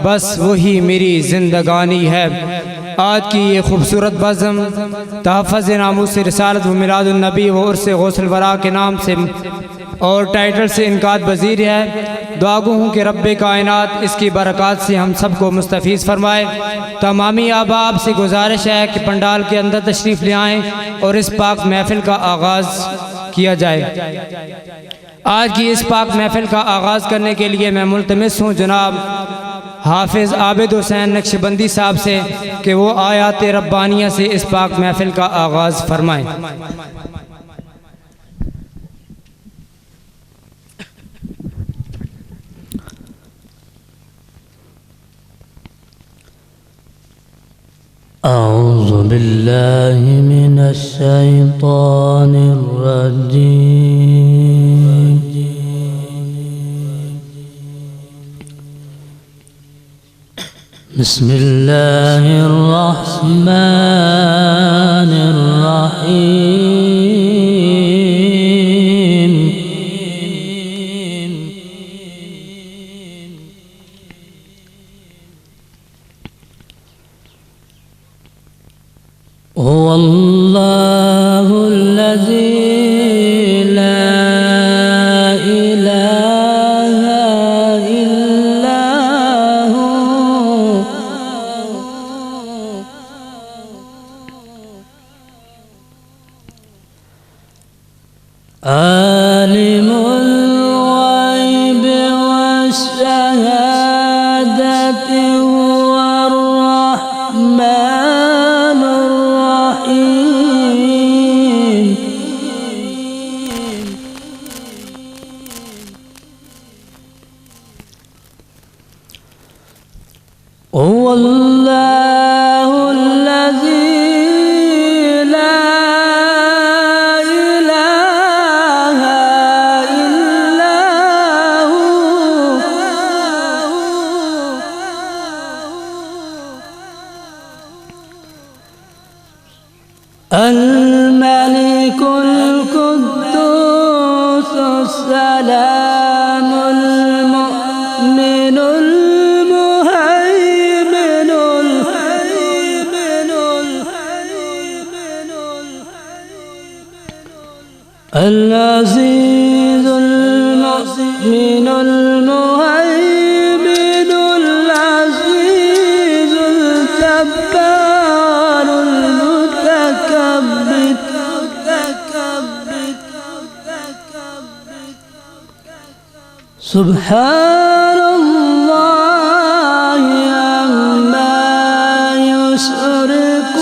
बस वही मेरी ज़िंदगानी है। आज की ये खूबसूरत बज़्म तहफ़्फ़ुज़ नामूस रिसालत व मिलादुन नबी व उर्स गौसल वरा के नाम से और टाइटल से इनकाद पज़ीर है। दुआ गो हूँ कि रब्बे कायनात इसकी बरक़ात से हम सबको मुस्तफ़ीज़ फरमाए। तमामी आबाब से गुजारिश है कि पंडाल के अंदर तशरीफ़ ले आएँ और इस पाक महफ़िल का आगाज़ किया जाए। आज की इस पाक महफ़िल का आगाज़ करने के लिए मैं मुल्तमिस हूँ जनाब हाफिज़ आबिद हुसैन नक्शबंदी साहब से कि वो आयात रब्बानिया से इस पाक महफ़िल का आगाज़ फरमाएँ। अऊज़ु बिल्लाहि मिनश शैतानिर रजीम। बिस्मिल्लाहिर रहमानिर रहीम। हुवल्लाहुल्लज़ी ला इलाहा इल्ला हु आलिमुल ग़ैबि वश्शहादति हुवर रहमानुर रहीम। हुवल्लाहुल्लज़ी ला इलाहा इल्ला हु अल मलिकुल कुद्दूस सलामुल मुअमिनुल मुहैमिनुल अल अज़ीज़ुल मुमिनुल मुहैमिनुल अज़ीज़ुल जब्बारुल मुतकब्बिर। सुब्हानल्लाहि अम्मा युश्रिकून।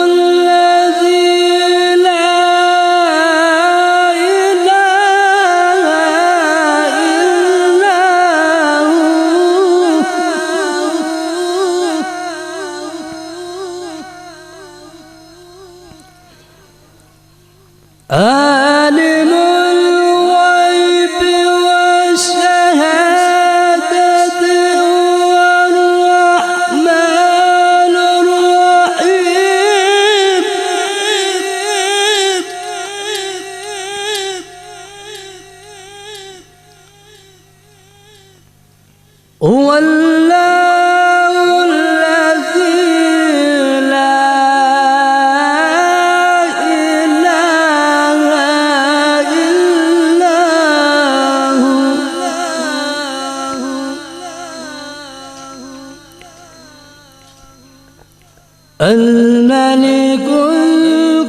हुवल्लाहुल्लज़ी ला इलाहा इल्ला हु आलिमुल ग़ैबि वश्शहादति हुवर रहमानुर रहीम। हुवल्लाहुल्लज़ी ला इलाहा इल्ला हु अल मलिकुल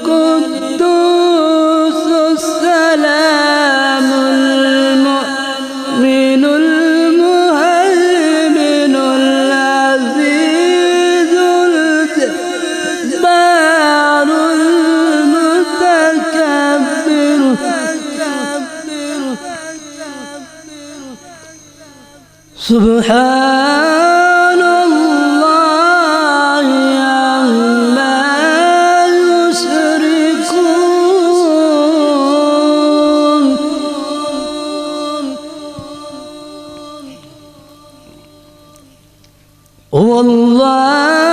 कुद्दूस सलामुल मुअमिनुल मुहैमिनुल अज़ीज़ुल जब्बारुल मुतकब्बिर। सुब्हानल्लाहि अम्मा युश्रिकून। वल्लाह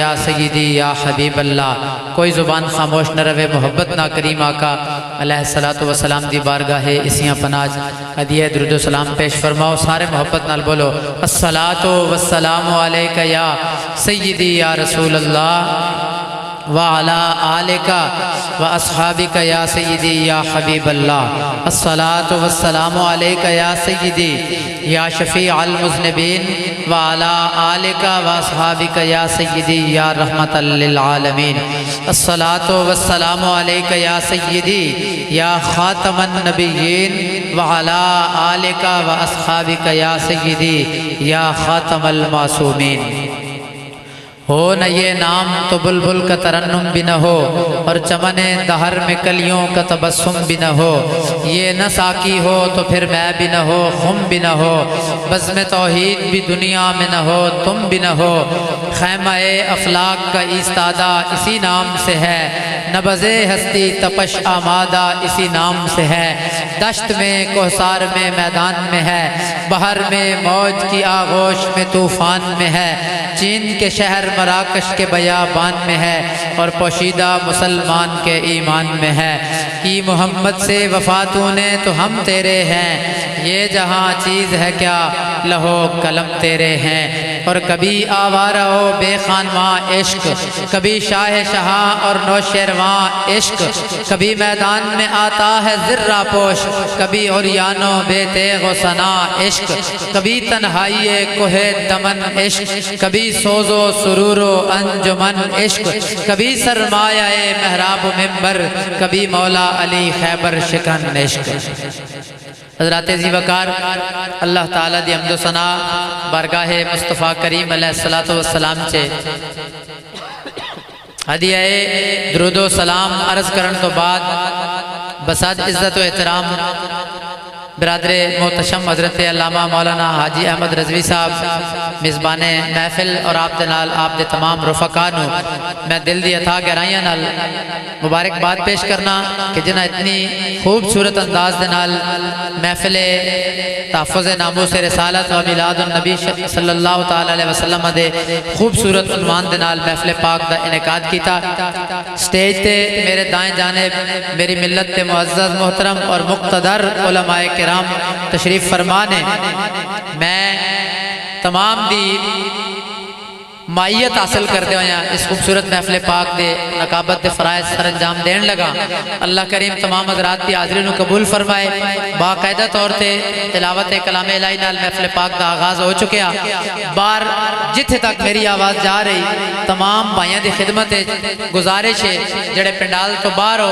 या सय्यदी या हबीब अल्लाह। कोई ज़ुबान खामोश न रहे, मोहब्बत ना करीम आका अलैहिस्सलातु वस्सलाम दी बारगाह है इसियां पनाज हदिया दुरूद सलाम पेश फरमाओ। सारे मोहब्बत नाल बोलो अस्सलातु वस्सलामु अलैका या सय्यदी या रसूल अल्लाह व अला आलिका व अस्हाबिका या सय्यदी या हबीब अल्लाह। अस्सलातु वस्सलामु अलैका या सय्यदी या शफी अल मुज़निबीन व अला आलिका व अस्हाबिका या सय्यदी या रहमतल लिल आलमीन। अस्सलातु वस्सलामु अलैका या सय्यदी या खातमन नबिय्यीन व अला आलिका व अस्हाबिका या सय्यदी या खातमल मासूमीन। हो न ये नाम तो बुलबुल का तरन्नुम भी न हो और चमने दहर में कलियों का तबस्सुम भी न हो। ये न साकी हो तो फिर मैं भी न हो, खुम भी न हो, बज़्म तौहीद भी दुनिया में न हो, तुम भी न हो। खैमा-ए अफलाक का इस्तादा इसी नाम से है, नबज़े हस्ती तपश आमादा इसी नाम से है। दश्त में कोहसार में मैदान में है, बहर में मौज की आगोश में तूफ़ान में है, चीन के शहर मराकश के बयाबान में है और पोशीदा मुसलमान के ईमान में है। कि मोहम्मद से वफा तूने तो हम तेरे हैं, ये जहाँ चीज़ है क्या लहो कलम तेरे हैं। और कभी आवारा हो बेखानवा इश्क, कभी शाह शहा और नौशेरवा इश्क, कभी मैदान में आता है ज़र्रा पोश, कभी औरियानो बेतेगो सना इश्क, कभी तन्हाई कोहे दमन इश्क, कभी सोजो सुरूरो अंजुमन इश्क, कभी सरमाया महराब मिंबर, कभी मौला अली खैबर शिकन इश्क। हज़रात ज़ीवकार अल्लाह ताला दी हम्दो सना बारगाह मुस्तफ़ा करीम अलैहिस्सलातु वस्सलाम चे हदिया दुरूदो सलाम अर्ज़ करन तो बाद बसाद इज़्ज़त व एहतराम बिरादर मोहतशम हज़रत अल्लामा मौलाना हाजी अहमद रज़वी साहब मेज़बान महफिल और आप दे नाल आप दे तमाम रुफ़का नू मैं दिल दी अथा गहराइयां नाल मुबारकबाद पेश करना कि जिन्हें इतनी खूबसूरत अंदाज दे नाल महफिल तहफ़्फ़ुज़ नामूस रिसालत व मिलादुन नबी सल्लल्लाहु तआला अलैहि वसल्लम दे खूबसूरत उन्वान दे नाल महफिल पाक दा इनेकाद कीता। स्टेज ते मेरे दाएं जानिब मेरी मिल्लत के मुअज़्ज़ज़ मोहतरम और मुक़्तदर उलमाए किराम तशरीफ़ फरमा ने। मैं तमाम दी माइयत हासिल करते हुए इस खूबसूरत महफिल पाक दे नकाबत दे फ़राइज़ सर अंजाम देन लगा। अल्लाह करीम तमाम हज़रात की हाज़री नू कबूल फरमाए। बाकायदा तौर पर तिलावत कलाम इलाही नाल महफिल पाक का आगाज़ हो चुका। बार जिथे तक मेरी आवाज़ जा रही तमाम भाइयों की खिदमत गुजारिश है जड़े पिंडाल तो बाहर हो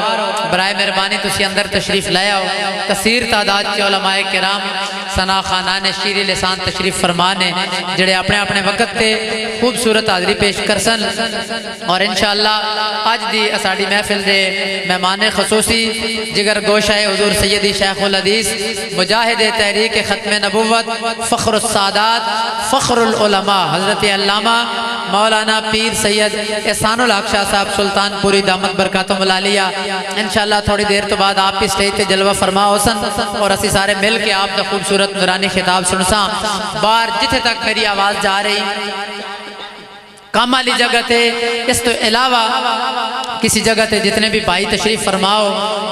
बराए मेहरबानी तुसी अंदर तशरीफ़ ले आओ। कसीर तादाद के उलमाए किराम सना खानान शीरी लिसान तशरीफ़ फरमाने जड़े अपने अपने वक्त से खूबसूरत हाज़री पेश कर सन। और इंशाअल्लाह अज दी साड़ी महफिल दे मेहमान खसूसी जिगर गोशाए हुज़ूर सैयदी शेखुल हदीस मुजाहिद तहरीक ख़त्म नबुव्वत फ़ख्रुस सादात फ़ख्रुल उलमा हज़रत अल्लामा मौलाना पीर सैयद एहसानुल हक शाह साहब सुल्तानपुरी दामत बरकातुहुल आलिया इंशाअल्लाह थोड़ी देर तो बाद आप भी स्टेज पे जलवा फरमा हो सन और असी सारे मिल के आप दा खूबसूरत नूरानी खिताब सुनसा। बार जिथे तक मेरी आवाज़ जा रही काम वाली जगह थे इस तो अलावा किसी जगह थे जितने भी भाई तशरीफ़ फरमाओ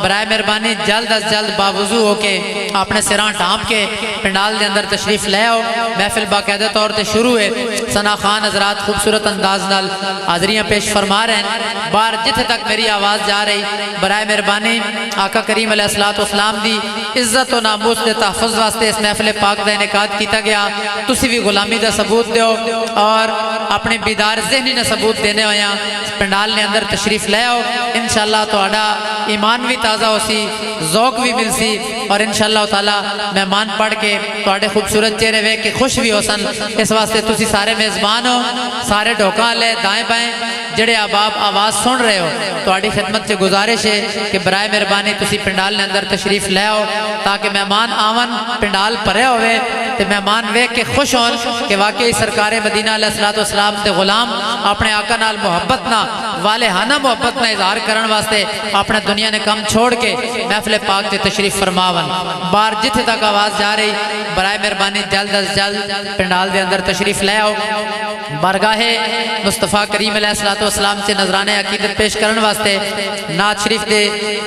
बराए मेहरबानी जल्द अज जल्द बावजू होके अपने सिरां टाँप के पंडाल के अंदर तशरीफ़ ले आओ। महफिल बाकायदा तौर पर शुरू है। सना खान हजरात खूबसूरत अंदाज नाल हाज़रियाँ पेश फरमा रहे हैं। बार जिथे तक मेरी आवाज़ जा रही बराए मेहरबानी आका करीम अलैहिस्सलातु वस्सलाम दी इज्जत और नामूस के तहफ़्फ़ुज़ वास्ते इस महफिल पाक का इनेकाद किया गया। तुसी भी गुलामी का सबूत दो और अपने बेदार ज़हनी ने सबूत देने होया पंडाल ने अंदर तशरीफ़ ले आओ। इंशाअल्लाह तुहाडा ईमान भी ताज़ा हो सी ज़ौक भी मिल सी और इंशाअल्लाह ताला मेहमान पढ़ के तुहाडे खूबसूरत चेहरे वेख के खुश भी हो सन। इस वास्ते तुसी सारे मेज़बान हो सारे ढोका ले दाएँ बाएँ जड़े अहबाब आवाज़ सुन रहे हो तुहाडी खिदमत से गुजारिश है कि बराए मेहरबानी तुसी पंडाल ने अंदर तशरीफ़ ले आओ ताकि मेहमान आवन पंडाल भरे होवे ते मेहमान वेख के खुश होन कि वाकई सरकार मदीना अलैहिस्सलातु वस्सलाम ते गुलाम अपने आका नाल मुहब्बत ना वाले हाना मुहब्बत ना इजहार करने वास्ते अपने दुनिया ने कम छोड़ के महफिल पाक से तशरीफ़ फरमावन। बार जिथे तक आवाज़ जा रही बराए मेहरबानी जल्द अज जल्द पंडाल के अंदर तशरीफ़ ले आओ। बारगाहे मुस्तफ़ा करीम अलैहिस्सलातु वस्सलाम से नजराने अकीदत पेश करने वास्ते नात शरीफ दे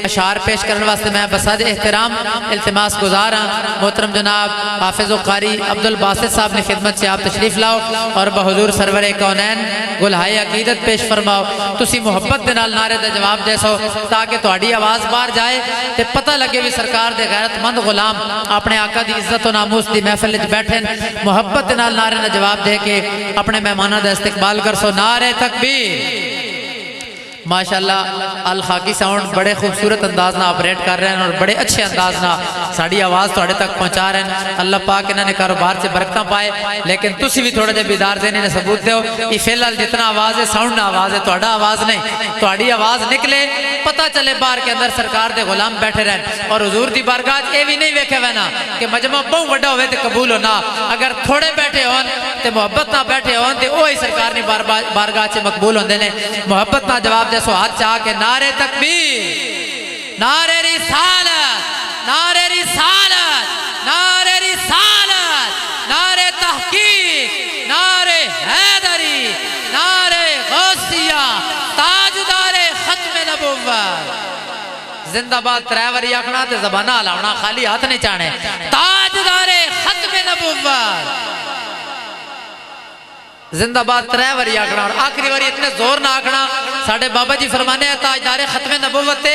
अशार पेश करने वास्ते मैं बसाद एहतराम इल्तिमास गुजार हाँ मोहतरम जनाब हाफिज़ कारी अब्दुल बासित साहब ने खिदमत से आप तशरीफ़ लाओ और बहजूर सरवर कौनैन गुलहाए अकीदत पेश फरमाओ। तुसी मुहब्बत के नाल नारे का जवाब देसो ताकि तुहाडी आवाज़ बाहर जाए तो पता लगे भी सरकार दे गैरतमंद गुलाम अपने आका की इज्जत और नामूस की महफिल बैठे मुहब्बत के नाल नारे का जवाब दे के अपने मेहमानों का इस्तकबाल कर सो। नारे तकबीर माशाअल्लाह अल खाकी साउंड बड़े खूबसूरत अंदाज ना ऑपरेट कर रहे हैं और बड़े अच्छे अंदाज ना साड़ी आवाज़ थोड़े तक पहुँचा रहे हैं। अल्लाह पाक इन्होंने कारोबार से बरकत पाए लेकिन तुसी भी थोड़े जे बेदार देने ने सबूत दो कि फिलहाल जितना आवाज़ है साउंड ना आवाज़ है थोड़ा आवाज़ नहीं थोड़ी आवाज़ निकले पता चले बाहर के अंदर सरकार के गुलाम बैठे रहें और हुजूर की बारगाह ये भी नहीं वेखे हुए ना कि मजमा बहुत बड़ा हो तो कबूल हो ना अगर थोड़े बैठे हो तो मुहब्बत ना बैठे हो तो वही सरकार ने बारगाह से मकबूल होंगे ने मुहब्बत ना जवाब जैसो हाथ चाह के नारे तकबीर नारे रिसालत नारे रिसालत नारे रिसालत नारे तहकीक नारे हैदरी नारे गौसिया ताजदारे खत्म नबुव्वत जिंदाबाद त्रै बारी आखना ते ज़बाना हलावना खाली हाथ नहीं चाहने ताजदारे खत्म खत्म नबुव्वत। जिंदाबाद 3 बारी आखना और आखिरी बारी इतने जोर ना आखना। साडे बाबा जी फरमाने हैं ताजदारे खत्म नबुव्वत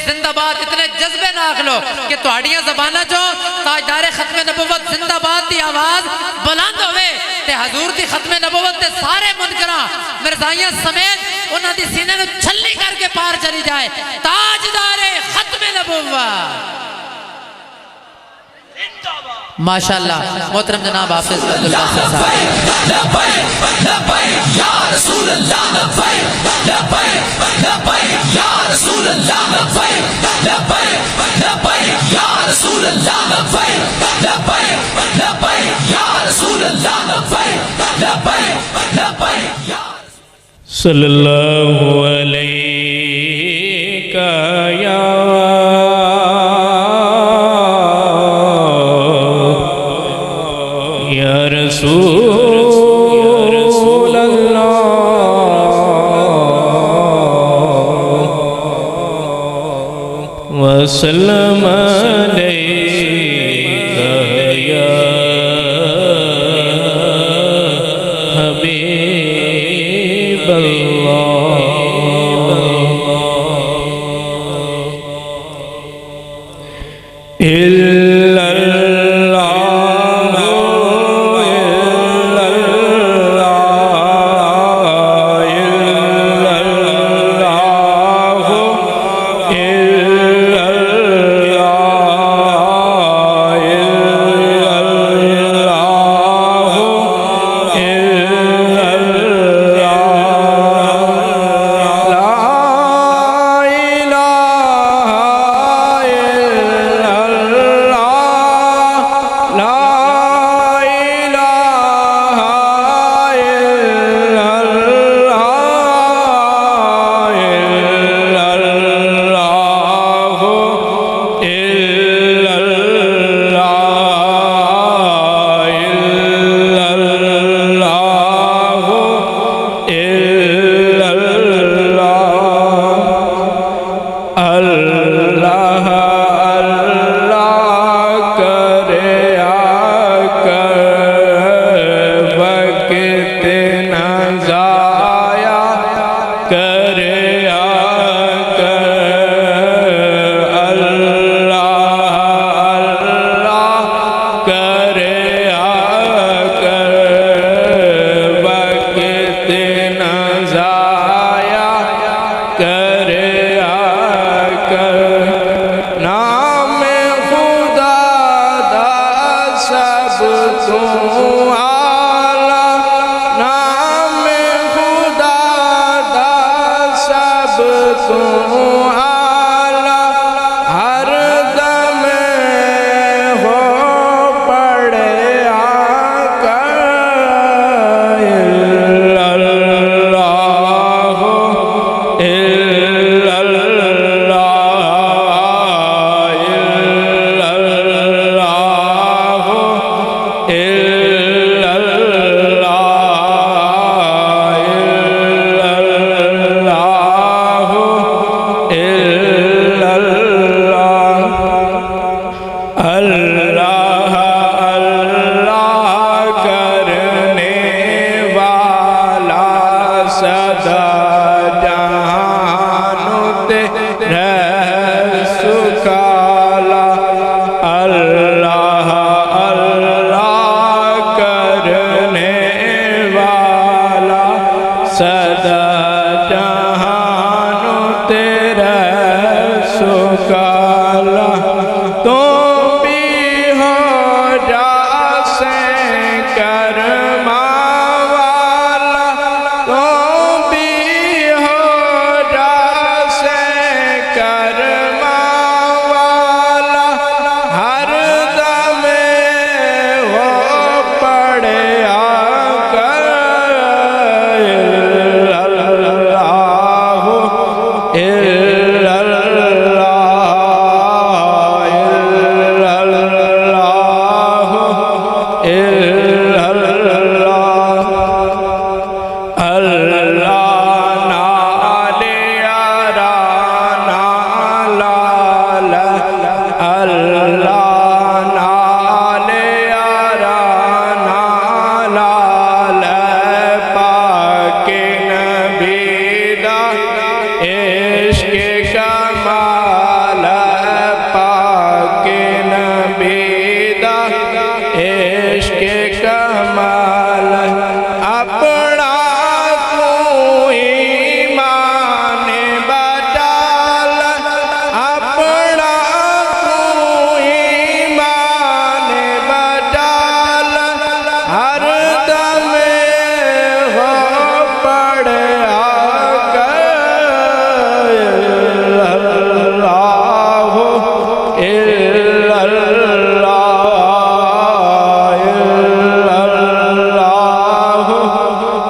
जिंदाबाद इतने जज्बे ना आख लो कि तुहाड़ियां ज़बानां चो ताजदारे खत्म नबुव्वत जिंदाबाद की आवाज बुलंद होवे ते हजूर की खत्म नबुव्वत ते सारे मुनकरां मिर्जाइयां समेत उन्हां दी सीने नूं छल्ली करके पार चली जाए। ताजदारे खत्म नबुव्वत माशाअल्लाह। मोहतरम जनाब हाफिज अब्दुल बासित साहब। सल्लल्लाहु अलैका या रसूल अल्लाह वसल्लम अलैका या हबीब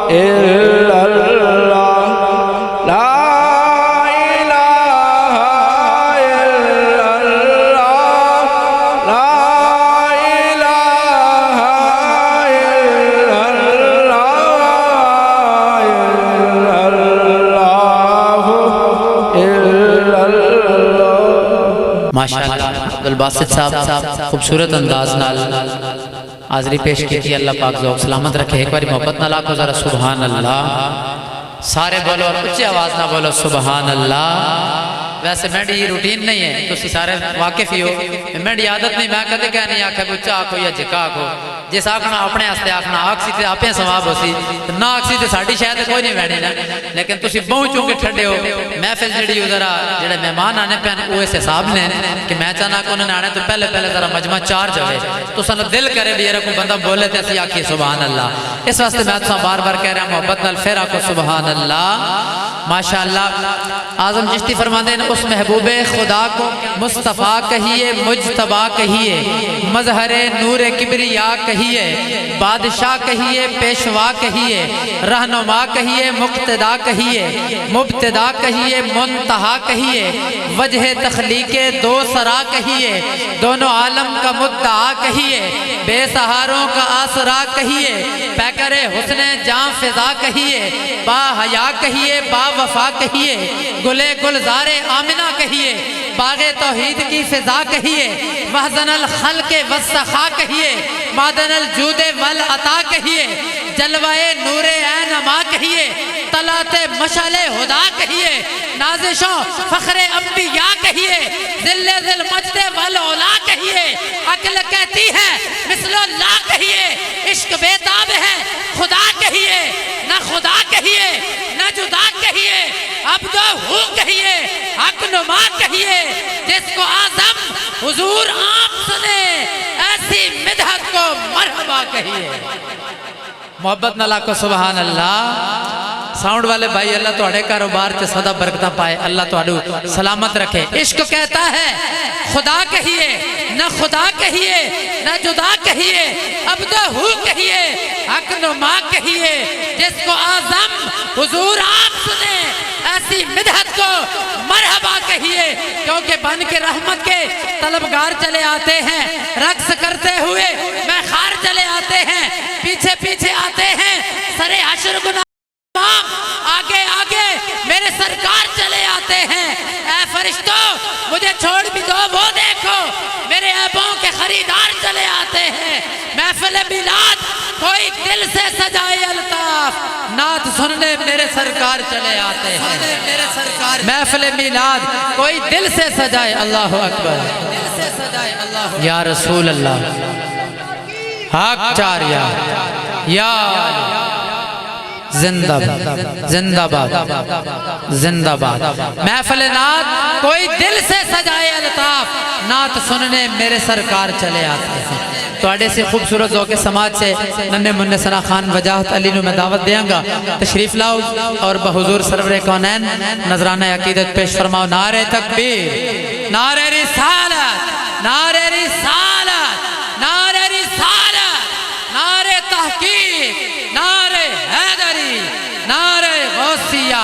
इल्लल्लाह ला माशाअल्लाह अब्दुल बासित साहब खूबसूरत अंदाज नाल हाज़री पेश की थी। अल्लाह पाक ज़ौक़ सलामत रखे। एक बार मोहब्बत नाल आखो ज़रा सुभान अल्लाह। सारे बोलो और उच्ची आवाज़ ना बोलो सुभान अल्लाह। वैसे मेरी रूटीन नहीं है, तुम सारे वाकिफ ही हो, मेरी आदत नहीं, मैं कदे क्या नहीं आखा उच्चा आखो या जिका आखो। जिस आखना अपने आस्ते आखना आखसी तो आपे सवाब हो सी, ना आखसी तो साड़ी शायद कोई नहीं बैठी ना। लेकिन तुम बहु चूंकि ठंडे हो महफिल जी जरा जो मेहमान आने पैन वो इस हिसाब ने कि मैं चाहना कि उन्होंने आने तो पहले पहले जरा मजमा चार्ज हो तो सानू दिल करे भी यार कोई बंदा बोले तो असं आखिए सुभान अल्लाह। इस वास्ते मैं तुम बार बार कह रहा मोहब्बत नाल फिर आखो सुभान अल्लाह। माशाअल्लाह आज़म चिश्ती फरमाते हैं उस महबूबे खुदा को मुस्तफ़ा कहिए, मुजतबा कहिए, मजहरे नूर किबरिया कहिए, बादशाह कहिए, पेशवा कहिए, रहनुमा कहिए, मुक्तदा कहिए, मुब्तदा कहिए, मुंतहा कहिए, वजह तख्लीके दो सरा कहिए, दोनों आलम का मुद्दा कहिए, बेसहारों का आसरा कहिए, पैकरे हुस्ने जां फिजा कहिए, बा हया कहिए, बा वफा कहिए, गुले गुलजारे आमिना कहिए, बागे तौहीद की फिजा कहिए, वहज़नल खल्क़े वस्सखा कहिए, मादनल जूदे वल अता कहिए, जलवाए नूरे ऐनमा कहिए, तलाते मशाले हुदा कहिए, नाज़िशों फ़ख्रे अंबिया कहिए, ज़िल्ले ज़िल मजदे वल औला कहिए, अक्ल कहती है मिस्लुल्लाह कहिए, इश्क बेताब है खुदा कहिए, ना खुदा कहिए ना जुदा कहिए, अब्दो हु कहिए, हक नुमा कहिए, जिसको आज़म हुजूर आप सुने ऐसी मिदहत को मरहबा कहिए। मोहब्बत नाल आखो सुभान अल्लाह। साउंड वाले भाई अल्लाह तुहाडे कारोबार च सदा बरकतां पाए, अल्लाह तुहाडू सलामत रखे। इश्क कहता है खुदा कहिए ना खुदा कहिए ना जुदा कहिए, अब्दो हु कहिए, हक नुमा कहिए, जिसको आज़म हुजूर आप सुने ऐसी मिदहत को मरहबा कहिए। क्योंकि बन के रहमत के तलबगार चले आते हैं, रक्स करते हुए मैं खार चले आते हैं, पीछे पीछे आते हैं सरे हश्र गुनाह, आगे आगे मेरे सरकार चले आते हैं। ऐ फरिश्तों मुझे छोड़ भी दो, वो देखो मेरे ऐबों के खरीदार चले आते हैं। महफिल मिलाद कोई दिल से सजाए अल्ताफ, नात सुनने मेरे सरकार चले आते हैं। मेरे सरकार महफिल मिलाद कोई दिल से सजाए, अल्लाह अकबर, दिल से सजाए अल्लाह या रसूल अल्लाह हक चार या जिंदाबाद जिंदाबाद जिंदाबाद। महफिल नात कोई दिल से सजाए अल्ताफ, नात सुनने मेरे सरकार चले आते हैं। तुहाडे से खूबसूरत ज़ौक़े समाज से नन्हे मुन्ने सना खान वजाहत अली नूं मैं दावत देंगा, तशरीफ लाओ और बहुजूर सरवरे कौनैन नजराना अकीदत पेश फरमाओ। नारे तकबीर, नारे रिसालत, नारे रिसालत, नारे रिसालत, नारे तहकीक, नारे हैदरी, नारे गौसिया,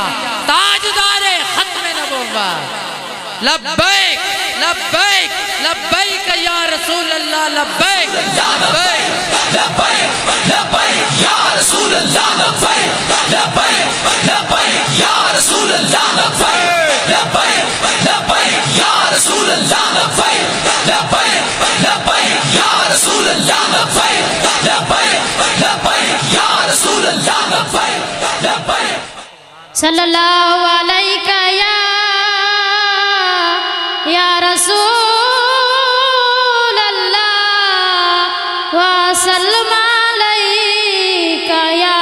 ताजदारे खत्म नबुव्वत। लब्बैक लब्बैक लब्बैक या रसूल अल्लाह, लब्बैक लब्बैक लब्बैक लब्बैक या रसूल अल्लाह, लब्बैक लब्बैक लब्बैक या रसूल अल्लाह, लब्बैक लब्बैक लब्बैक या रसूल अल्लाह, लब्बैक लब्बैक लब्बैक या रसूल अल्लाह, लब्बैक लब्बैक लब्बैक या रसूल अल्लाह, लब्बैक लब्बैक। सल्लल्लाहु अलैका या रसूल अल्लाह व सल्लम अलैका या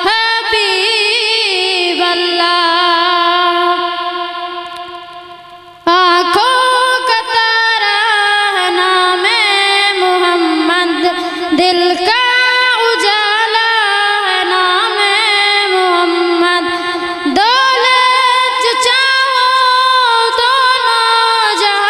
हबीब अल्लाह। आँखों का तारा है नामे मोहम्मद, दिल का उजाला है नामे मोहम्मद, दौलत चाहो दोनों जहां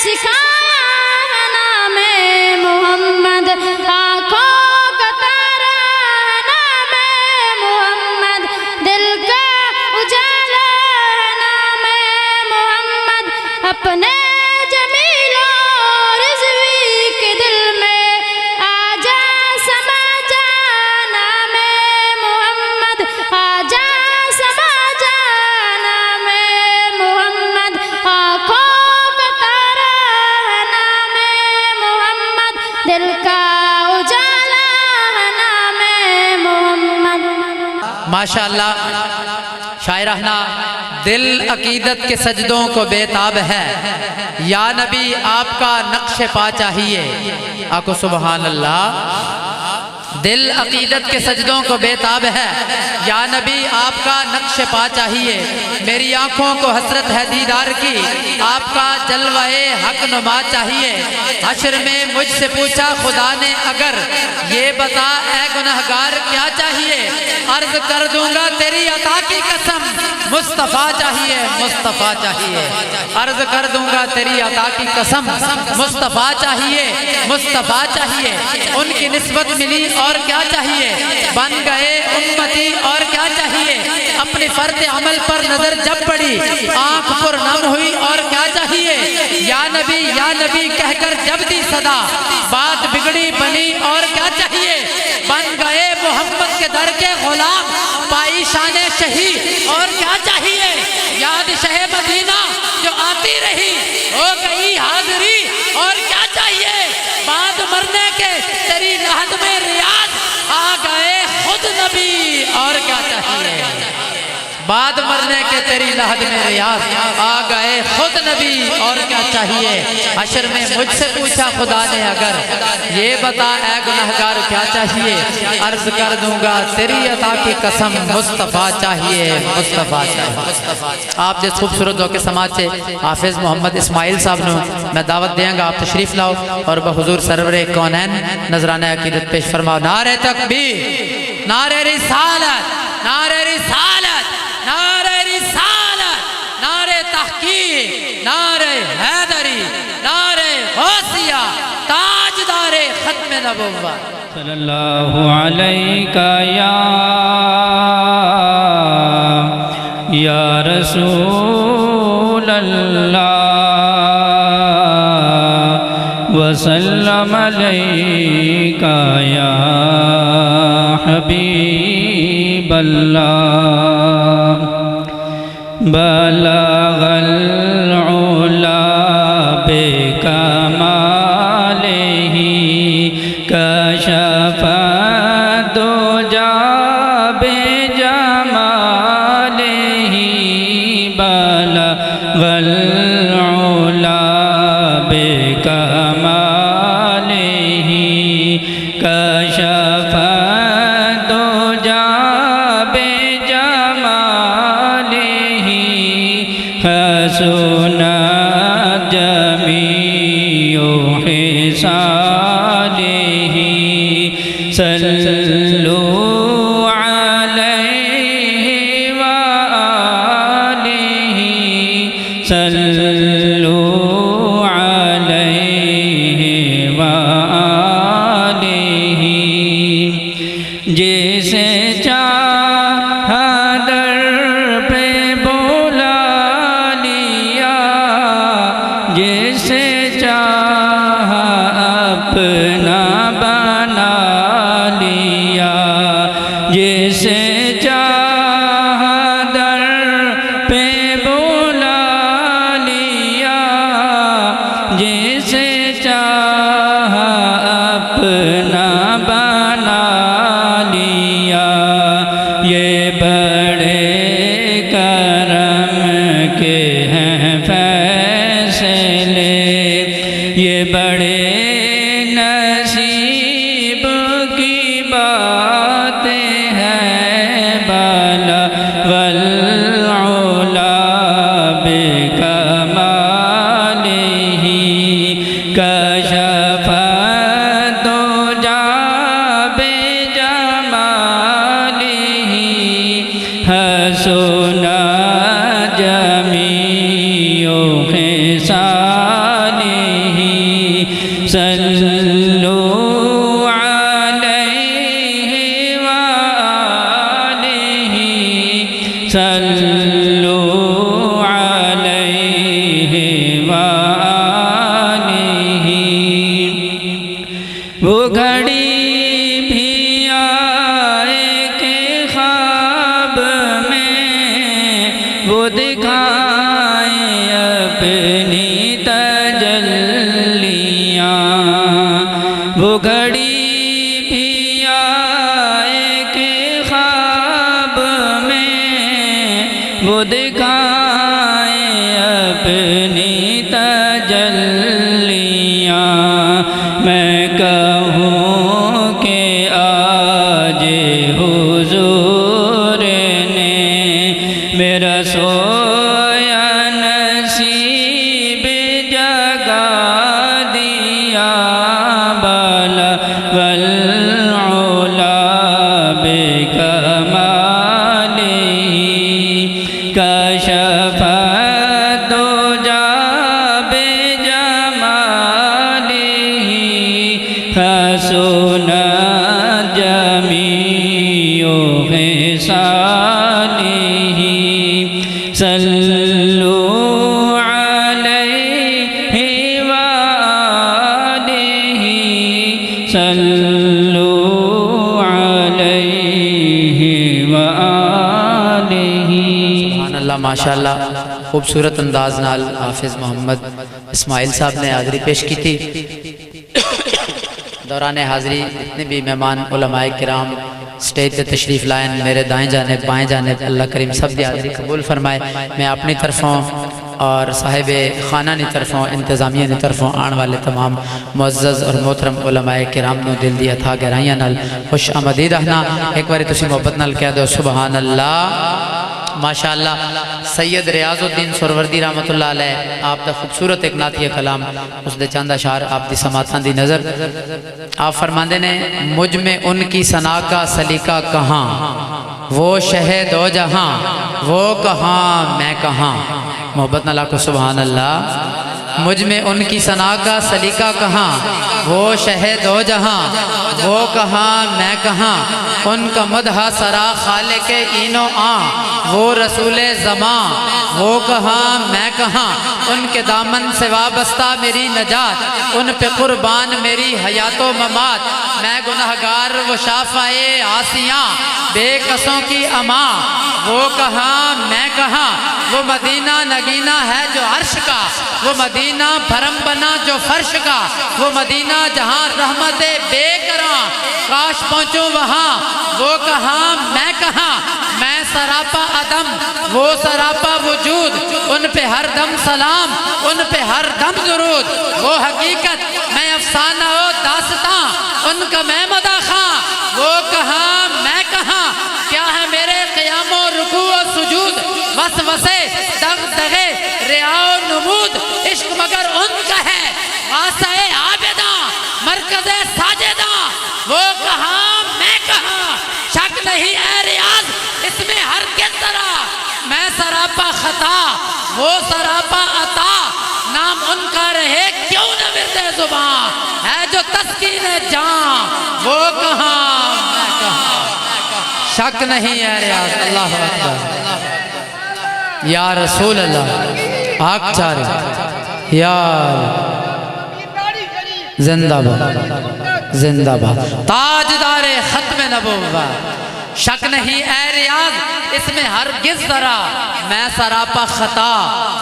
सिखाया है नाम मोहम्मद, आँखों का तारा है नाम मोहम्मद, दिल का उजाला है नाम मोहम्मद, अपने जमीलो रिज़वी के दिल में आजा समा जा नाम मोहम्मद, आजा समा जा नाम मोहम्मद, आँखों का तारा है नाम मोहम्मद, दिल का उजाला है नाम मोहम्मद। माशाअल्लाह शायराना दिल अकीदत के सजदों को बेताब है, या नबी आपका नक्श पा चाहिए। आको सुबहान अल्लाह। दिल अकीदत के सजदों को बेताब है, या नबी आपका नक्श पा चाहिए। मेरी आंखों को हसरत है दीदार की, आपका जलवाए हक नुमा चाहिए। हश्र में मुझसे पूछा खुदा ने अगर, ये बता ऐ गुनहगार क्या चाहिए। अर्ज कर दूंगा तेरी अता की कसम, मुस्तफ़ा चाहिए, मुस्तफ़ा चाहिए। अर्ज कर दूंगा तेरी अता की कसम, मुस्तफ़ा चाहिए, मुस्तफ़ा चाहिए। उनकी निस्बत मिली और क्या चाहिए, बन गए उम्मती और क्या चाहिए। अपने फर्द अमल पर नजर जब पड़ी, आंख पुरनम हुई और क्या चाहिए। या नबी कहकर जब दी सदा, बात बिगड़ी बनी और क्या चाहिए। बन गए मोहम्मद के दर के गुलाम, पाई शाने शही और क्या चाहिए। याद शहे मदीना जो आती रही, हो गई हाजिरी और क्या चाहिए। बाद मरने के तेरी लहद में रियाज, आ गए खुद नबी और क्या चाहिए। बाद मरने के तेरी लहद में रियाज, आ गए खुद नबी और क्या चाहिए। हश्र में मुझसे पूछा खुदा ने अगर, ये बता ऐ गुनहगार क्या चाहिए। अर्ज कर दूंगा तेरी अता की कसम, मुस्तफ़ा चाहिए, मुस्तफ़ा चाहिए। आप जिस खूबसूरत के समाज से हाफिज मोहम्मद इस्माइल साहब ने मैं दावत देंगे, आप तशरीफ लाओ और बहुजूर सरवरे कौनैन नजराना अकीदत पेश फरमाओ। नारे तकबीर, नारे रिसालत, नारे रिसालत, नारे रिसालत, नारे तहकीक, नारे हैदरी, नारे गौसिया, ताजदारे खत्म नबुव्वत। सल्लल्लाहु अलैका या रसूल अल्लाह, वसल्लम अलैका या हबीब अल्लाह। बलगल उला बेकमालिही, कशफ़ दुजा बेजमालिही। बलगल उला बेकमालिही, कशफ़ दुजा हसुना जमीओ हिसालिही, सल्लु अलैहि व आलिही, सल्लु अलैहि व आलिही। जैसे चाहा दर पे जैसे चाहा अपना बना लिया, जैसे चाहा दर पे बुला लिया, जैसे चाहा अपना बना लिया। ये बड़े करम के हैं फैसले, ये बड़े नसीब की बातें हैं। बलगल उला बेकमालिही, कशफ़ दुजा बेजमालिही, हसुना जमीओ हिसालिही, सल्लु अलैहि व आलिहि। वो घड़ी भी आए के ख्वाब में वो दिखाए अपनी तजल्लियाँ। वो घड़ी भी आए के ख्वाब में वो दिखाए अपनी तजल्लियाँ। मैं कहूँ कि आज हुजूर ने मेरा सोया नसीब जगा दिया। बला वल उला बेकमालिही कशफ दुजा बेजमालिही हसुना जमीउ हिसालिही। सल्लु अलैहि व आलिहि सल्लु अलैहि व आलिहि। सुभानअल्लाह, माशाअल्लाह, खूबसूरत अंदाज नाल हाफिज़ मोहम्मद इस्माइल साहब ने हाज़री पेश की थी। दौरान हाज़री जितने भी मेहमान उलमाए किराम स्टेज पे तशरीफ़ लाएँ, मेरे दाएँ जाने बाएँ जाने अल्लाह करीम सब दी हाज़री कबूल फरमाए। मैं अपनी तरफ़ों और साहिब खाना की तरफ़ों इंतज़ामिया की तरफ़ों आने वाले तमाम मुअज़्ज़ज़ और मोहतरम उलमाए किराम नूं दिल दी अथा गहराइयां नाल खुश आमदीद रहना। एक बार तुसीं मोहब्बत नाल कह दो सुबहान अल्लाह। माशाअल्लाह, सैयद रियाजुद्दीन सुरवर्दी रहमतुल्लाह अलैह आप दा खूबसूरत एक नातिया कलाम उसदे चंद अशार आप दी समातां दी नज़र। आप फरमाते ने मुझ में उनकी सना का सलीका कहाँ, वो शहे दो जहाँ, वो कहाँ मैं कहाँ। मोहब्बत नाल आखो सुबहान अल्लाह। मुझ में उनकी सना का सलीका कहाँ, वो शहे दो जहाँ, वो कहाँ मैं कहाँ। उनका मदहा सरा खाले के इनो आ, वो रसूले ज़मां, वो कहाँ मैं कहाँ। उनके दामन से वाबस्ता मेरी नजात, उन पे कुर्बान मेरी हयातो ममात। मैं गुनहगार वो शाफ़ाए आसियाँ, बेकसों की अमा, वो कहाँ मैं कहाँ। वो मदीना नगीना है जो अर्श का, वो मदीना भरम बना जो फर्श का। वो मदीना जहाँ रहमत बेकरां, काश पहुँचूँ वहाँ, वो कहाँ मैं कहाँ। मैं सरापा अदम, वो सरापा वजूद, उन पे हर दम सलाम, उन पे हर दम दुरूद। वो हकीकत मैं अफसाना हो दास्तां, उनका मैं मदा खां, वो कहाँ मैं कहाँ। क्या है मेरे क़यामो रुकू और सुजूद, वस वसे दग दगे रियाओ नमूद। इश्क मगर उनका है वासाए आबिदा, मरकज़े साजिदा, वो कहाँ मैं कहाँ। शक नहीं है रियाज इसमें हर के तरह, मैं सरापा खता, वो सरापा अता। नाम उनका रहे क्यों न विरदे ज़ुबां, है जो तस्कीन जान, वो कहाँ मैं कहाँ। शक नहीं है रियाज। अल्लाह अकबर। या रसूल अल्लाह आग चारे यार जिंदाबाद जिंदाबाद ताजदारे खत्म नबुव्वत। शक नहीं ए रियाज इसमें हरगिज़ ज़रा, मैं सरापा खता,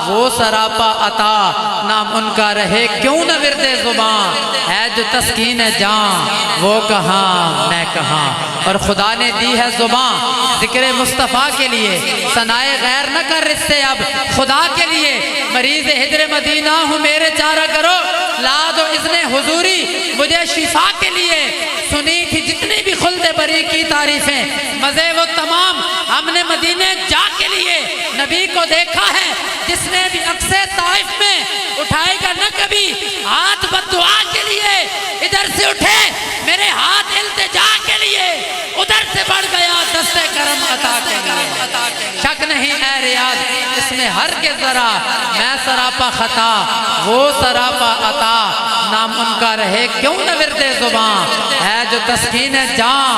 वो सरापा अता। नाम उनका रहे क्यों न विरदे ज़ुबां, है जो तस्कीन जान, वो कहाँ मैं कहाँ। और खुदा ने दी है ज़ुबां ज़िक्र मुस्तफ़ा के लिए, सनाए गैर न कर इससे अब खुदा के लिए। मरीज़ हिजर मदीना हूँ मेरे चारा करो, ला दो इज़्ने हुजूरी मुझे शिफा के लिए। सुनी थी जितनी भी खुल्द बरी की तारीफ़ें, मज़े वो तमाम हमने मदीने जा के लिए। नबी को देखा है जिसने भी अक्से ताइफ में, उठाएगा न कभी हाथ बद्दुआ के लिए। इधर से उठे मेरे हाथ इल्तिजा के लिए, उधर से बढ़ गया दस्ते करम अता के लिए। शक नहीं है रियाज इसमें हर के जरा, मैं सरापा खता, वो सरापा अता। नाम उनका रहे क्यों न विरदे ज़ुबां, है जो तस्कीन जान,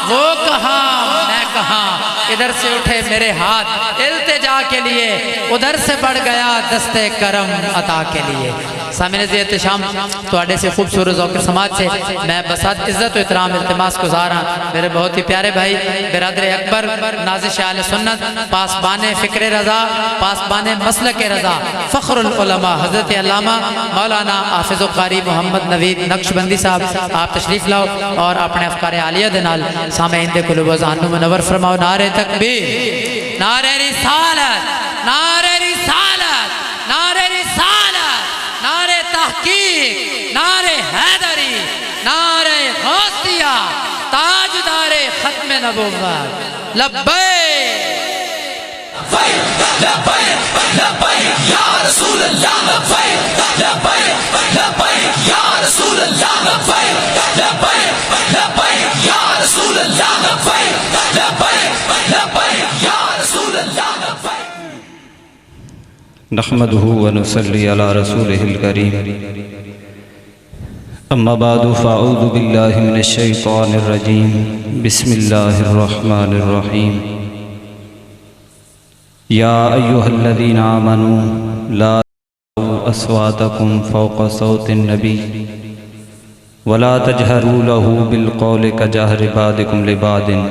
वो कहाँ मैं कहाँ। इधर से उठे मेरे हाथ इल्तिजा के लिए, उधर से बढ़ गया दस्ते करम अता के लिए। सामने से एहतशाम थोड़े से खूबसूरत ज़ौक़ समाज से मैं बसात इज़्ज़त व इहतराम इल्तिमास गुज़ार हाँ मेरे बहुत ही प्यारे भाई बिरादर अकबर नाज़िश आले सुन्नत पासबाने फ़िक्र रज़ा पासबाने मसलक रज़ा फ़ख्रुल उलमा हज़रत अल्लामा मौलाना हाफ़िज़ क़ारी मोहम्मद नवीद नक्शबंदी साहब आप तशरीफ़ लाओ और अपने अफ़कार आलिया दे नाल सामईन दे क़ुलूब व ज़हन मुनव्वर फरमाओ। नारे तकबीर, नारे रिसालत, नारे रिसालत, नारे रिसालत, नारे तहकीक, नारे हैदरी, नारे गौसिया, ताजदारे खत्म नबुव्वत। लब्बैक लब्बैक लब्बैक या रसूल अल्लाह, लब्बैक लब्बैक लब्बैक या रसूल अल्लाह, लब्बैक लब्बैक लब्बैक या रसूल अल्लाह, लब्बैक लब्बैक लब्बैक या रसूल अल्लाह, लब्बैक। नहमदुहु व नुसल्ली अला रसूलिहिल करीम, अम्मा बादु फ़अऊज़ु बिल्लाहि मिनश शैतानिर रजीम, बिस्मिल्लाहिर रहमानिर रहीम। या अय्युहल्लज़ीना आमनू ला तर्फ़अू अस्वातकुम फ़ौक़ सौतिन नबी वला तजहरू लहू बिलक़ौलि कजहरि बादिकुम लिबादिन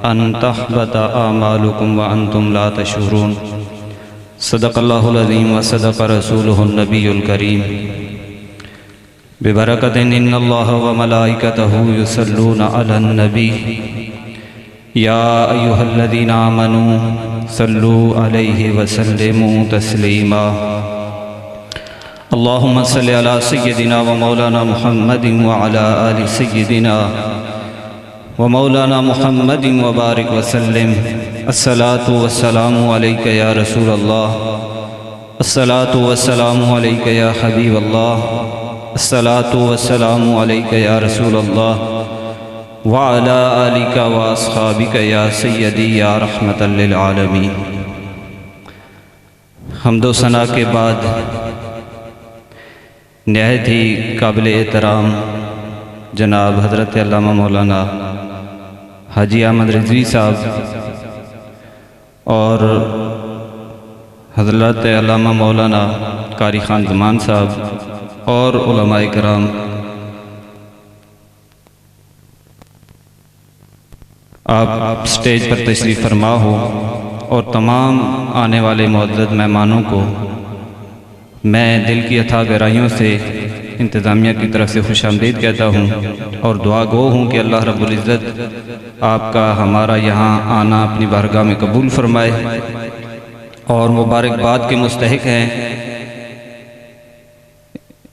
अन तहबत आमालुकुम व अंतुम ला तशऊरून। सदक़ल्लाहुल अज़ीम व सदक़ रसूलुहुन नबियुल करीम। बिबरकतिन इन्नल्लाह व मलाइकतहु युसल्लूना अलन नबी या अय्युहल्लज़ीना आमनू सल्लू अलैहि व सल्लिमू तस्लीमा। अल्लाहुम्मा सल्लि अला सय्यदिना व मौलाना मुहम्मदिन व अला आलि सय्यदिना व मौलाना मुहम्मदिन व बारिक व सल्लिम। अस्सलातु वस्सलामु अलैका या रसूल अल्लाह, अस्सलातु वस्सलामु अलैका या हबीब अल्लाह, अस्सलातु वस्सलामु अलैका या रसूल अल्लाह व अला आलिका व अस्हाबिका या सय्यदी या रहमतल लिल आलमीन। हम्दो सना के बाद नहायत ही काबिल एहतराम जनाब हज़रत अल्लामा मौलाना हाजी अहमद रिज़वी साहब और हज़रत अल्लामा मौलाना कारी ख़ान ज़मान साहब और उलमाए किराम, आप स्टेज पर तशरीफ़ फरमा हो और तमाम आने वाले मुअज़्ज़ज़ मेहमानों को मैं दिल की अथाह गहराइयों से इंतज़ामिया की तरफ से खुशामदीद कहता हूँ और दुआ गो हूँ कि अल्लाह रब्बुल इज़्ज़त आपका हमारा यहाँ आना अपनी बारगाह में कबूल फरमाए और मुबारकबाद के मुस्तहिक हैं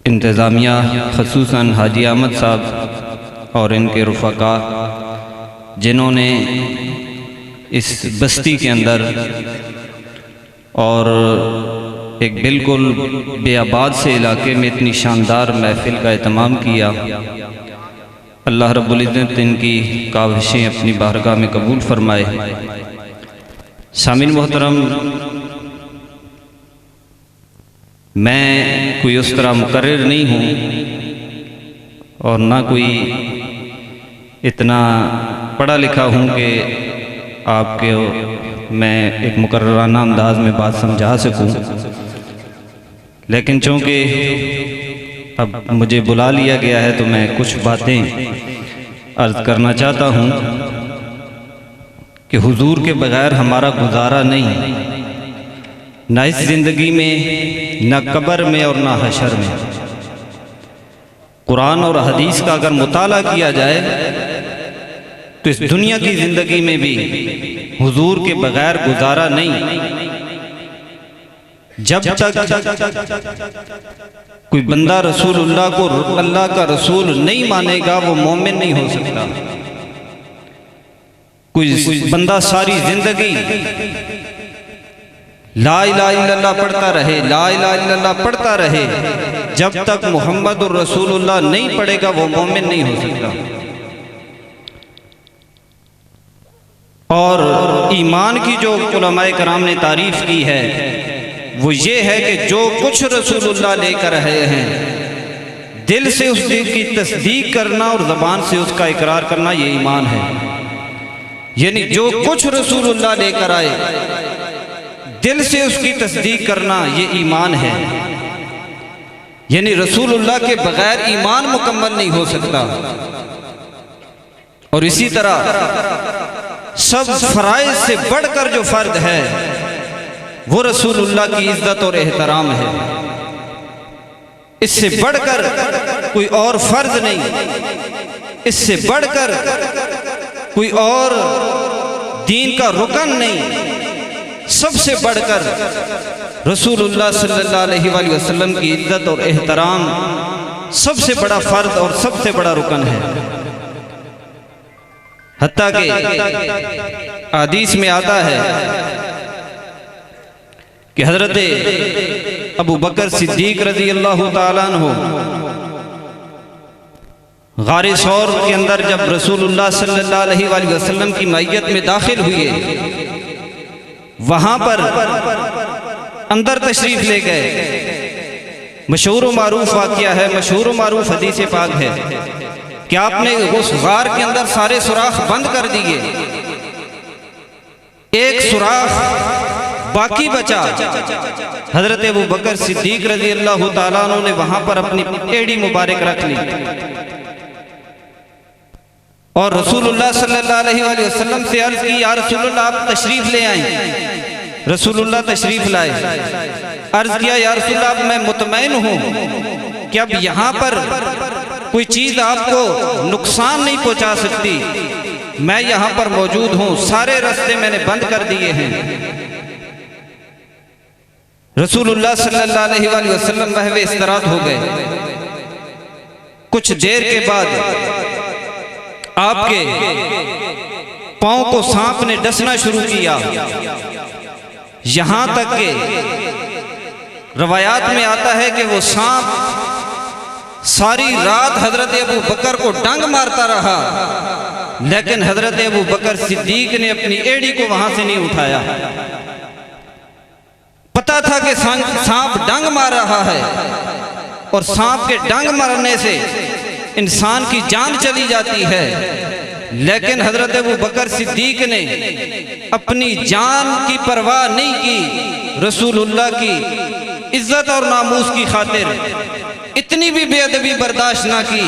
इंतज़ामिया ख़ुसूसन हाजी अहमद साहब और इनके रुफ़क़ा जिन्होंने इस बस्ती के अंदर और एक बिल्कुल बेआबाद से इलाके में इतनी शानदार महफिल का एहतमाम किया। अल्लाह रब्बुल इज़्ज़त इनकी काविशें अपनी बारगाह में कबूल फरमाए। शामिल मोहतरम, मैं कोई उस तरह मुकर्रिर नहीं हूँ और ना कोई इतना पढ़ा लिखा हूँ कि आपके मैं एक मुकर्रराना अंदाज में बात समझा सकूँ, लेकिन चूँकि अब मुझे बुला लिया गया है तो मैं कुछ बातें अर्ज़ करना चाहता हूँ कि हुजूर के बग़ैर हमारा गुजारा नहीं, ना इस ज़िंदगी में, ना कब्र में और ना हशर में। कुरान और हदीस का अगर मुताला किया जाए तो इस दुनिया की ज़िंदगी में भी हुजूर के बग़ैर गुजारा नहीं। जब तक कोई बंदा रसूलुल्लाह को अल्लाह का रसूल नहीं मानेगा वो मोमिन नहीं हो सकता। कोई बंदा सारी जिंदगी ला इलाहा इल्लल्लाह पढ़ता रहे, ला इलाहा इल्लल्लाह पढ़ता रहे, जब तक मुहम्मदुर रसूलुल्लाह नहीं पढ़ेगा वो मोमिन नहीं हो सकता। और ईमान की जो उलमाए कराम ने तारीफ की है वो ये है कि जो कुछ रसूलुल्लाह लेकर आए हैं दिल से उसकी तस्दीक करना और ज़बान से उसका इकरार करना, ये ईमान है। यानी जो कुछ रसूलुल्लाह लेकर आए दिल से उसकी तस्दीक करना ये ईमान है। यानी रसूलुल्लाह के बगैर ईमान मुकम्मल नहीं हो सकता। और इसी तरह सब फराइज से बढ़कर जो फर्द है वो रसूलुल्लाह की इज्जत और एहतराम है। इससे बढ़कर कोई और फर्ज नहीं, इससे बढ़कर कोई और दीन का रुकन नहीं। सबसे बढ़कर रसूलुल्लाह सल्लल्लाहु अलैहि वसल्लम की इज्जत और एहतराम सबसे बड़ा फर्ज और सबसे बड़ा रुकन है। हत्ता कि हदीस में आता है कि हजरत अबू बकर सिद्दीक रजी अल्लाह ताला अन्हु गारे सौर के अंदर जब रसूलुल्लाह सल्लल्लाहु अलैहि वसल्लम की मैयत में दाखिल हुए, वहां पर अंदर तशरीफ ले गए। मशहूर व मारूफ वाक़िया है, मशहूर व मारूफ हदीस पाक है कि आपने उस गार के अंदर सारे सुराख बंद कर दिए, एक सुराख बाकी बचा। हजरत अबू बकर सिद्दीक रजी अल्लाह ताला अन्हु ने वहां पर अपनी एड़ी मुबारक रख ली और रसूलुल्लाह सल्लल्लाहु अलैहि वसल्लम से अर्ज की, या रसूलुल्लाह आप तशरीफ ले आए। रसूलुल्लाह तशरीफ लाए। अर्ज किया, या रसूलुल्लाह अब मैं मुतमईन हूँ कि अब यहाँ पर कोई चीज आपको नुकसान नहीं पहुंचा सकती। मैं यहाँ पर मौजूद हूँ, सारे रास्ते मैंने बंद कर दिए हैं। रसूलुल्लाह सल्लल्लाहु अलैहि वसल्लम महवे इस्तराहत हो गए। कुछ देर के बाद आपके पांव को सांप ने डसना शुरू किया। यहां तक के रवायात में आता है कि वो सांप सारी रात हजरत अबू बकर को डंग मारता रहा, लेकिन हजरत अबू बकर सिद्दीक ने अपनी एड़ी को वहां से नहीं उठाया। पता था कि सांप डंग मार रहा है और सांप के डंग मारने से इंसान की जान चली जाती है, लेकिन हजरत अबू बकर सिद्दीक ने अपनी जान की परवाह नहीं की। रसूलुल्लाह की इज्जत और नामूस की खातिर इतनी भी बेअदबी बर्दाश्त ना की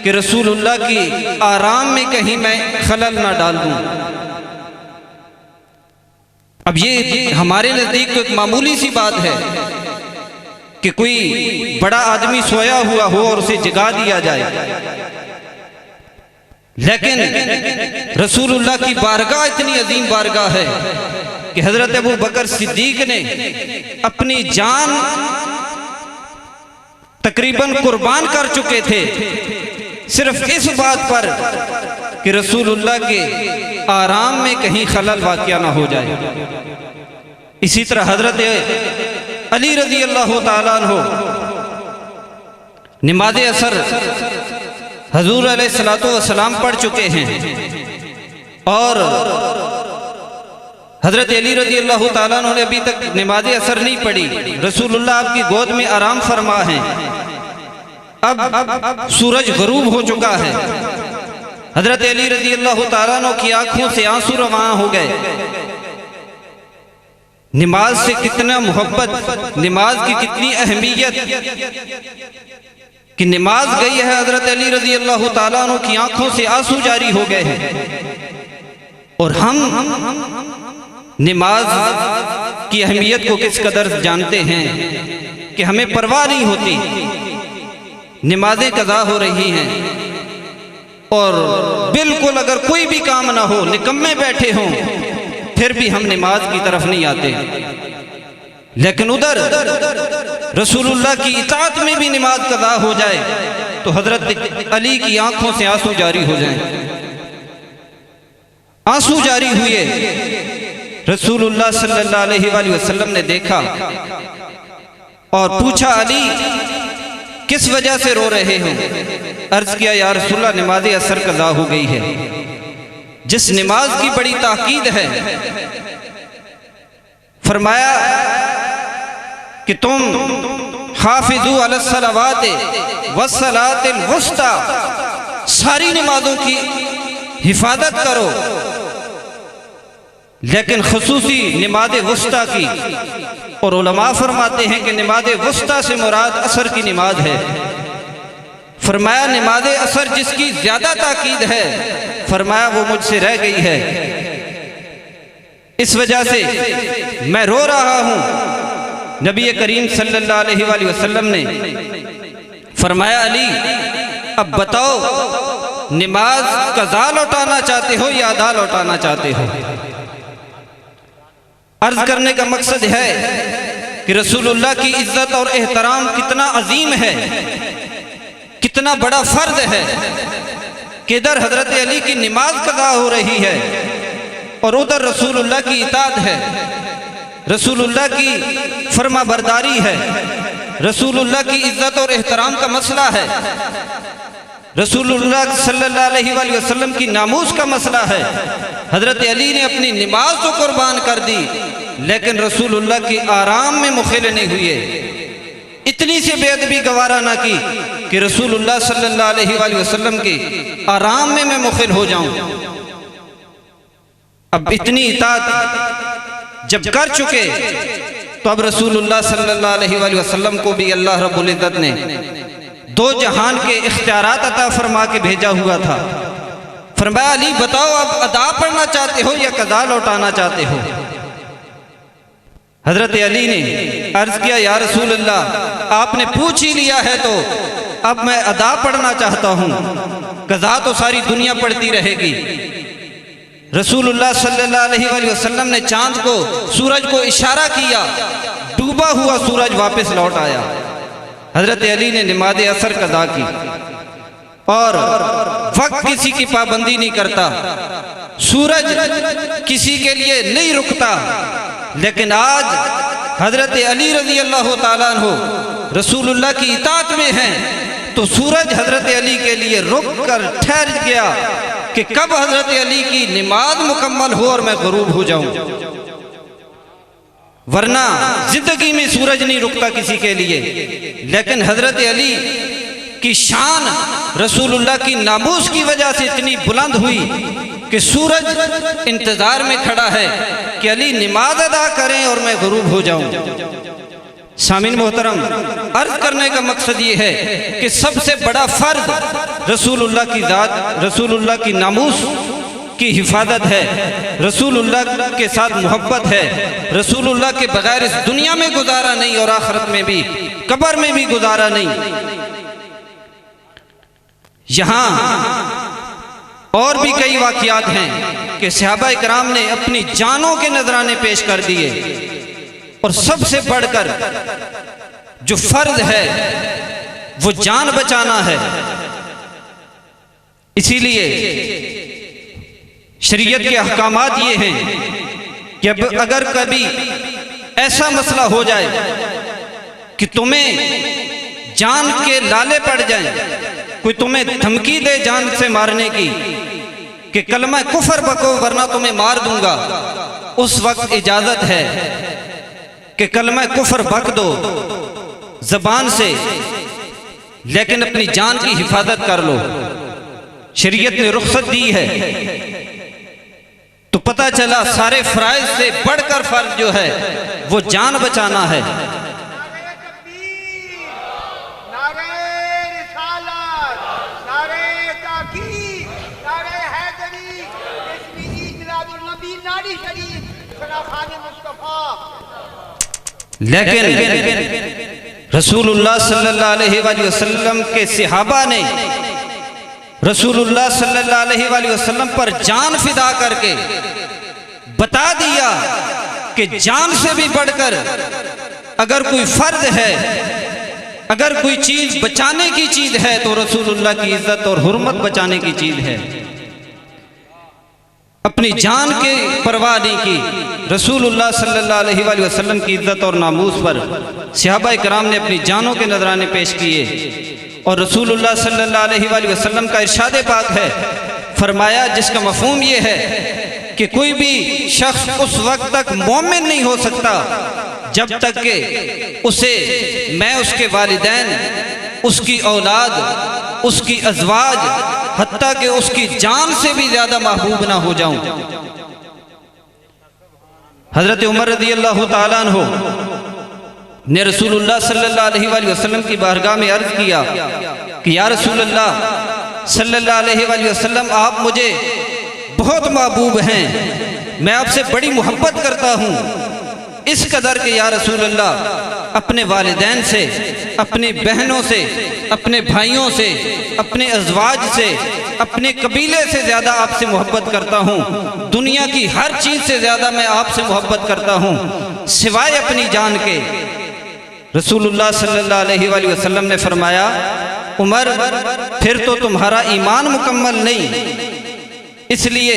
कि रसूलुल्लाह की आराम में कहीं मैं खलल ना डाल दूं। अब ये हमारे नजदीक तो एक मामूली सी बात है कि कोई बड़ा आदमी सोया हुआ हो और उसे जगा दिया जाए, लेकिन रसूलुल्लाह की बारगाह इतनी अजीम बारगाह है कि हजरत अबू बकर सिद्दीक ने अपनी जान तकरीबन कुर्बान कर चुके थे सिर्फ इस बात पर कि रसूलुल्लाह के आराम में कहीं खलल वाक़या ना हो जाए। इसी तरह हजरत अली रजी अल्लाह ताला अन्हु नमाज असर हजूर अलैहिस्सलातु वस्सलाम पढ़ चुके हैं और हजरत अली रजी अल्लाह ताला अन्हु ने अभी तक नमाज असर नहीं पढ़ी। रसूलुल्लाह आपकी गोद में आराम फरमा है। अब सूरज गरूब हो चुका है। हजरत अली रजी अल्लाह ताला अन्हु की आंखों से आंसू रवाना हो गए। नमाज से कितना मोहब्बत, नमाज की कितनी अहमियत कि नमाज गई है। हजरत अली रजी अल्लाह ताला अन्हु की आंखों से आंसू जारी हो गए हैं और हम नमाज की अहमियत को किस कदर जानते हैं कि हमें परवाह नहीं होती। नमाजें कज़ा हो रही हैं और बिल्कुल अगर कोई भी काम ना हो, निकम्मे बैठे हों, फिर भी हम नमाज की तरफ नहीं आते। लेकिन उधर रसूलुल्लाह की इताअत में भी नमाज कज़ा हो जाए तो हजरत अली की आंखों से आंसू जारी हो जाएं। आंसू जारी हुए। रसूलुल्लाह सल्लल्लाहु अलैहि वसल्लम ने देखा और पूछा, अली किस वजह से रो रहे हो? अर्ज किया, या रसूलल्लाह नमाज असर कज़ा हो गई है, जिस नमाज की बड़ी ताकीद है। फरमाया कि तुम हाफिजू अलस्सलावात वस्सलातिल वुस्ता, सारी नमाजों की हिफाजत करो लेकिन खुसूसी नमाज वस्ता की, और उलमा फरमाते हैं कि नमाज वस्ता से मुराद असर की नमाज है। फरमाया नमाज असर जिसकी ज्यादा ताकीद है, फरमाया वो मुझसे रह गई है, इस वजह से मैं रो रहा हूं। नबी करीम सल्लल्लाहु अलैहि वसल्लम ने फरमाया अली अब बताओ नमाज कज़ा लौटाना चाहते हो या अदा लौटाना चाहते हो। अर्ज करने का मकसद है कि रसूलुल्लाह की इज्जत और एहतराम कितना अजीम है, कितना बड़ा फर्ज है कि इधर हजरत अली की नमाज कज़ा हो रही है और उधर रसूलुल्लाह की इताअत है, रसूलुल्लाह की फर्मा बरदारी है, रसूलुल्लाह की इज्जत और एहतराम का मसला है, रसूलुल्लाह सल्लल्लाहु अलैहि वसल्लम की नामूस का मसला है। हजरत अली ने अपनी नमाज तो कुर्बान कर दी, लेकिन रसूलुल्लाह की आराम में मुखेल नहीं हुए। इतनी सी बेअदबी गवारा ना की कि रसूलुल्लाह सल्लल्लाहु अलैहि वसल्लम के आराम में मैं मुखेल हो जाऊं। अब इतनी इताअत जब कर चुके तो अब रसूलुल्लाह सल्लल्लाहु अलैहि वसल्लम को भी अल्लाह रब्बुल इज्जत ने दो जहान के इख्तियारात अता फरमा के भेजा हुआ था। फरमाया अली बताओ अब अदा पढ़ना चाहते हो या कज़ा लौटाना चाहते हो। हजरत अली ने अर्ज किया या रसूल अल्लाह आपने पूछ ही लिया है तो अब मैं अदा पढ़ना चाहता हूं, कज़ा तो सारी दुनिया पढ़ती रहेगी। रसूलुल्लाह सल्लल्लाहु अलैहि वसल्लम ने चांद को, सूरज को इशारा किया, डूबा हुआ सूरज वापस लौट आया। हजरत अली ने नमाज असर कज़ा की और वक्त किसी की पाबंदी नहीं करता, सूरज किसी के लिए नहीं रुकता, लेकिन आज हजरत अली रज़ी अल्लाह ताला अन्हु रसूलुल्लाह की इताअत में हैं तो सूरज हजरत अली के लिए रुक कर ठहर गया कि कब हजरत अली की नमाज मुकम्मल हो और मैं ग़ुरूब हो जाऊं। वरना जिंदगी में सूरज नहीं रुकता किसी के लिए, लेकिन हजरत अली की शान रसूलुल्लाह की नामूस की वजह से इतनी बुलंद हुई कि सूरज इंतजार में खड़ा है कि अली नमाज अदा करें और मैं ग़ुरूब हो जाऊं। सामिन मोहतरम, अर्ज करने का मकसद ये है कि सबसे बड़ा फर्ज रसूलुल्लाह की ज़ात, रसूलुल्लाह की नामूस की हिफाजत है, रसूलुल्लाह के साथ मोहब्बत है। रसूलुल्लाह के बगैर इस दुनिया में गुजारा नहीं और आखिरत में भी, कब्र में भी गुजारा नहीं। यहाँ और भी कई वाक़ियात हैं कि सहाबा इकराम ने अपनी जानों के नजराने पेश कर दिए, और सबसे बढ़कर जो फर्ज है वो जान बचाना है। इसीलिए शरीयत के अहकामात ये हैं कि अब अगर कभी ऐसा मसला हो जाए कि तुम्हें जान के लाले पड़ जाएं, कोई तुम्हें धमकी दे जान से मारने की कि कलमा कुफर बको वरना तुम्हें मार दूंगा, उस वक्त इजाजत है कि कलमा कुफर बक दो जबान से, लेकिन अपनी जान की हिफाजत कर लो। शरीयत ने रुख्सत दी है तो पता चला सारे फराइज से बढ़कर फर्ज जो है वो जान बचाना है। लेकिन रसूलुल्लाह सल्लल्लाहु अलैहि वसल्लम के सहाबा ने रसूलुल्लाह सल्लल्लाहु अलैहि वसल्लम पर जान फिदा करके बता दिया कि जान से भी बढ़कर अगर कोई फर्ज है, अगर कोई चीज बचाने की चीज है तो रसूलुल्लाह की इज्जत और हुर्मत बचाने की चीज है। अपनी जान के परवाह नहीं की। रसूलुल्लाह सल्लल्लाहु अलैहि वसल्लम की इज्जत और नामूस पर सहाबा इकराम ने अपनी जानों के नजराने पेश किए, और रसूलुल्लाह सल्लल्लाहु अलैहि वसल्लम का इरशाद पाक है, फरमाया जिसका मफहूम ये है कि कोई भी शख्स उस वक्त तक मोमिन नहीं हो सकता जब तक कि उसे मैं उसके वालिदैन, उसकी औलाद, उसकी अज़वाज, हत्ता कि उसकी जान से भी ज्यादा महबूब ना हो जाऊं। हज़रत उमर रज़ी अल्लाह ताला अन्हु ने रसूलुल्लाह सल्लल्लाहु अलैहि वसल्लम की बारगाह में अर्ज़ किया कि या रसूलल्लाह सल्लल्लाहु अलैहि वसल्लम, आप मुझे बहुत महबूब हैं, मैं आपसे बड़ी मोहब्बत करता हूँ, इस कदर के या रसूलल्लाह अपने वालिदैन से, अपनी बहनों से, अपने भाइयों से, अपने अज़वाज से, अपने कबीले से ज़्यादा आपसे मोहब्बत करता हूँ। दुनिया की हर चीज़ से ज़्यादा मैं आपसे मोहब्बत करता हूँ सिवाय अपनी जान के। रसूलुल्लाह सल्लल्लाहु अलैहि वसल्लम ने फरमाया, उमर फिर तो तुम्हारा ईमान मुकम्मल नहीं, इसलिए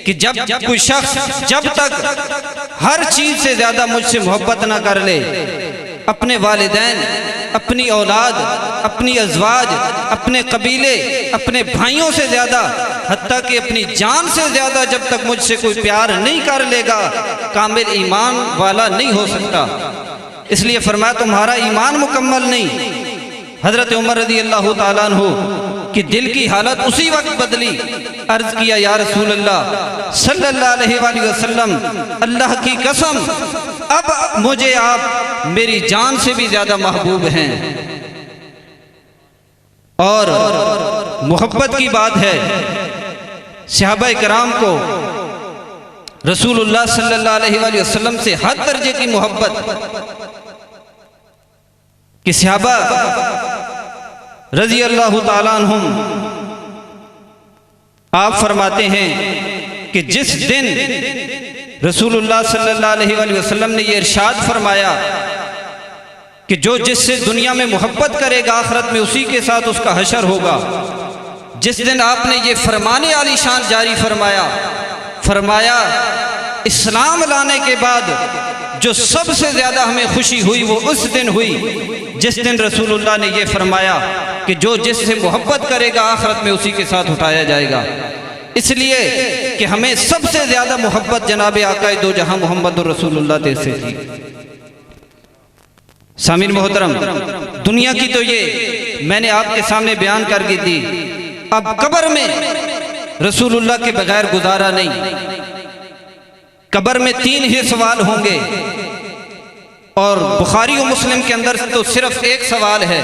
कि जब कोई शख्स जब तक हर चीज़ से ज़्यादा मुझसे मोहब्बत ना कर ले, अपने वालिदैन, अपनी औलाद, अपनी अज़वाज, अपने कबीले, अपने भाइयों से ज़्यादा, हत्ता कि अपनी जान से ज़्यादा जब तक मुझसे कोई प्यार नहीं कर लेगा, कामिल ईमान वाला नहीं हो सकता। इसलिए फरमाया तुम्हारा ईमान मुकम्मल नहीं। हज़रत उमर रज़ी अल्लाह ताला अन्हु कि दिल की हालत उसी वक्त बदली। अर्ज़ किया, या रसूल अल्लाह सल्लल्लाहु अलैहि वसल्लम, अल्लाह की कसम अब मुझे आप मेरी जान से भी ज़्यादा महबूब हैं। और मोहब्बत की बात है, सहाबा किराम को रसूलुल्लाह सल्लल्लाहु अलैहि वसल्लम से हर दर्जे की मोहब्बत कि सहाबा रज़ी अल्लाह ताला अन्हुम आप फरमाते हैं कि जिस दिन रसूलुल्लाह सल्लल्लाहु अलैहि वसल्लम ने ये इरशाद फरमाया कि जो जिससे दुनिया में मोहब्बत करेगा आखिरत में उसी के साथ उसका हशर होगा, जिस दिन आपने ये फरमाने आली शान जारी फरमाया इस्लाम लाने के बाद जो सबसे ज़्यादा हमें खुशी हुई वो उस दिन हुई जिस दिन रसूलुल्लाह ने ये फरमाया कि जो जिससे मोहब्बत करेगा आखिरत में उसी के साथ उठाया जाएगा। इसलिए कि हमें सबसे ज़्यादा मोहब्बत जनाब आका दो जहां मोहम्मद रसूलुल्लाह से थी। सामिन मोहतरम, दुनिया की तो ये मैंने आपके सामने बयान करके दी। अब कब्र में रसूलुल्लाह के बगैर गुजारा नहीं। कब्र में 3 ही सवाल होंगे और बुखारी और मुस्लिम के अंदर तो सिर्फ एक सवाल है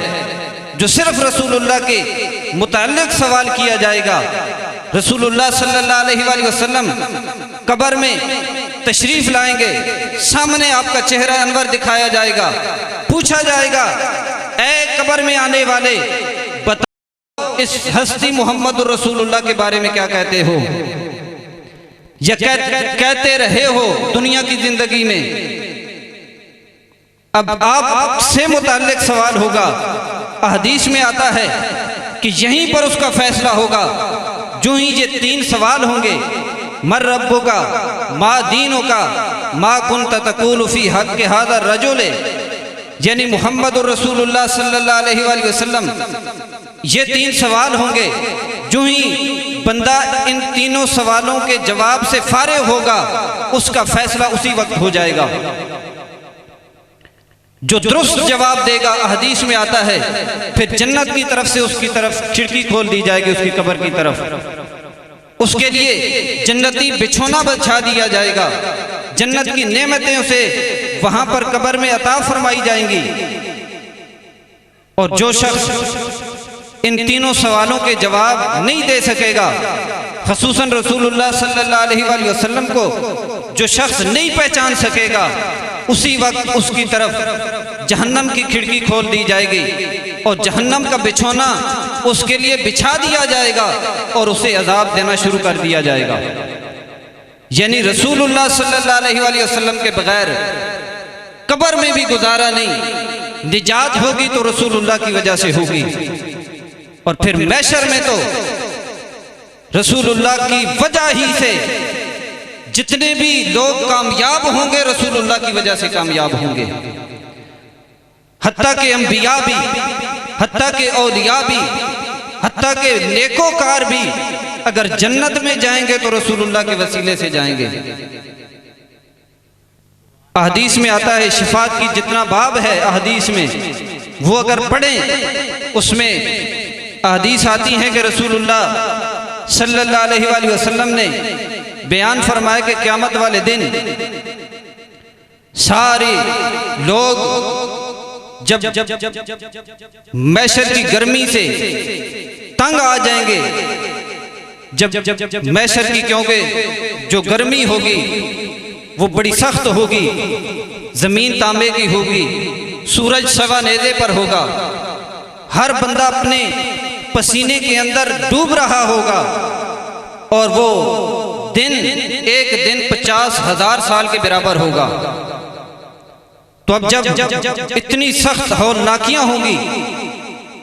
जो सिर्फ रसूलुल्लाह के मुताल्लिक सवाल किया जाएगा। रसूलुल्लाह सल्लल्लाहु अलैहि वसल्लम कब्र में तशरीफ लाएंगे, सामने आपका चेहरा अनवर दिखाया जाएगा, पूछा जाएगा, ऐ कब्र में आने वाले बताओ इस हस्ती मोहम्मद रसूलुल्लाह के बारे में क्या कहते हो या कहते रहे हो दुनिया की जिंदगी में। अब आपसे मुताल्लिक सवाल होगा। हदीस में आता है कि यहीं पर उसका फैसला होगा। जो ही ये 3 सवाल होंगे, मर रब्बुका, मा दीनुका, मा कुन्त तक़ूलु फी हक़्क़ि हाज़ा रजुल, यानी मोहम्मद रसूलुल्लाह सल्लल्लाहु अलैहि वसल्लम, ये 3 सवाल होंगे। जो ही बंदा इन तीनों सवालों के जवाब से फारिग होगा उसका फैसला उसी वक्त हो जाएगा। जो दुरुस्त जवाब देगा, हदीस में आता है, फिर जन्नत की तरफ से उसकी तरफ खिड़की खोल दी जाएगी, उसकी कब्र की तरफ। उसके लिए जन्नती बिछोना बिछा दिया जाएगा, जन्नत की नेमतें उसे वहां पर कब्र में अता फरमाई जाएंगी। और जो शख्स इन तीनों सवालों के जवाब नहीं दे सकेगा, खसूसन रसूलुल्लाह सल्लल्लाहु अलैहि वसल्लम को जो शख्स नहीं पहचान सकेगा, उसी वक्त उसकी तरफ जहन्नम की खिड़की खोल दी जाएगी और जहन्नम का बिछोना उसके लिए बिछा दिया जाएगा और उसे अजाब देना शुरू कर दिया जाएगा। यानी रसूलुल्लाह सल्लल्लाहु अलैहि वसल्लम के बगैर कब्र में भी गुजारा नहीं। निजात होगी तो रसूलुल्लाह की वजह से होगी और फिर महशर में तो रसूलुल्लाह की वजह ही से जितने भी लोग कामयाब होंगे रसूलुल्लाह की वजह से कामयाब होंगे। हत्ता के अंबिया भी, हत्ता के औलिया भी, हत्ता के नेकोकार भी अगर जन्नत में जाएंगे तो रसूलुल्लाह के वसीले से जाएंगे। अहदीस में आता है, शिफात की जितना बाब है अहदीस में वो अगर पढ़ें उसमें अहदीस आती हैं कि रसूलुल्लाह सल्लल्लाहु अलैहि वसल्लम ने बयान फरमाया कि क़यामत वाले दिन सारे लोग जब मैशर की गर्मी से तंग आ जाएंगे, जब मैशर की, क्योंकि जो गर्मी होगी वो बड़ी सख्त होगी, जमीन तांबे की होगी, सूरज सवा नेज़े पर होगा, हर बंदा अपने पसीने के अंदर डूब रहा होगा और वो दिन एक दिन 50,000 साल के बराबर होगा। तो अब जब इतनी सख्त हौलनाकियां होंगी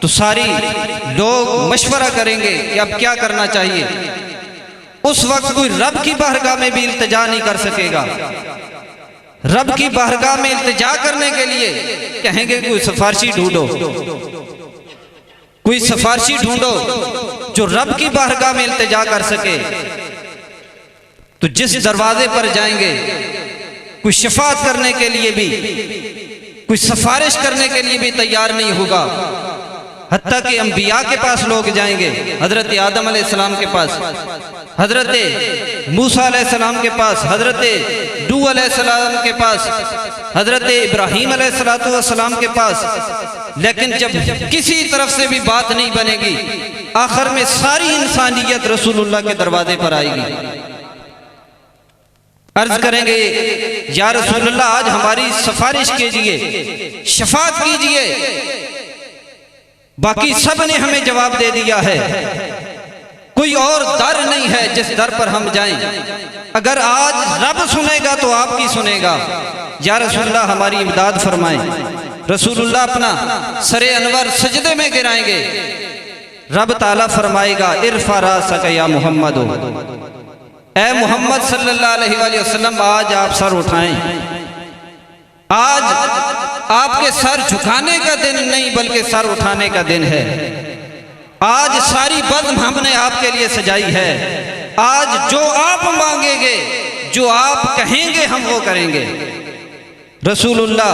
तो सारी लोग मशवरा करेंगे कि अब क्या करना चाहिए। उस वक्त कोई रब की बारगाह में भी इल्तिजा नहीं कर सकेगा। रब की बारगाह में इल्तिजा करने के लिए कहेंगे कोई सिफारिशी ढूंढो, कोई सिफारिशी ढूंढो जो रब की बारगाह में इल्तिजा कर सके। तो जिस दरवाजे पर जाएंगे कोई शफाअत करने के लिए भी, कोई सिफारिश करने के लिए भी तैयार नहीं होगा। हत्ता कि अंबिया के पास लोग जाएंगे, हजरत आदम अलैहिस्सलाम के पास, हजरत मूसा अलैहिस्सलाम के पास, हजरत नूह अलैहिस्सलाम के पास, हजरत इब्राहीम अलैहिस्सलाम के पास। लेकिन जब किसी तरफ से भी बात नहीं बनेगी, आखिर में सारी इंसानियत रसूलुल्लाह के दरवाजे पर आएगी। अर्ज करेंगे या रसूलुल्लाह आज हमारी सिफारिश कीजिए, शफाअत कीजिए। बाकी सब ने हमें जवाब दे दिया है, कोई और दर नहीं है जिस दर पर हम जाएं। अगर आज रब सुनेगा तो आपकी सुनेगा। या रसूलुल्लाह हमारी इमदाद फरमाएं। रसूलुल्लाह अपना सरे अनवर सजदे में गिराएंगे, रब ताला फरमाएगा इरफा रासक या मोहम्मद, ए मोहम्मद सल्लल्लाहु अलैहि वसल्लम आज आप सर उठाएं। आज आपके सर झुकाने का दिन नहीं बल्कि सर उठाने का दिन है। आज सारी बज़्म हमने आपके लिए सजाई है। आज जो आप मांगेंगे, जो आप कहेंगे, हम वो करेंगे। रसूलुल्लाह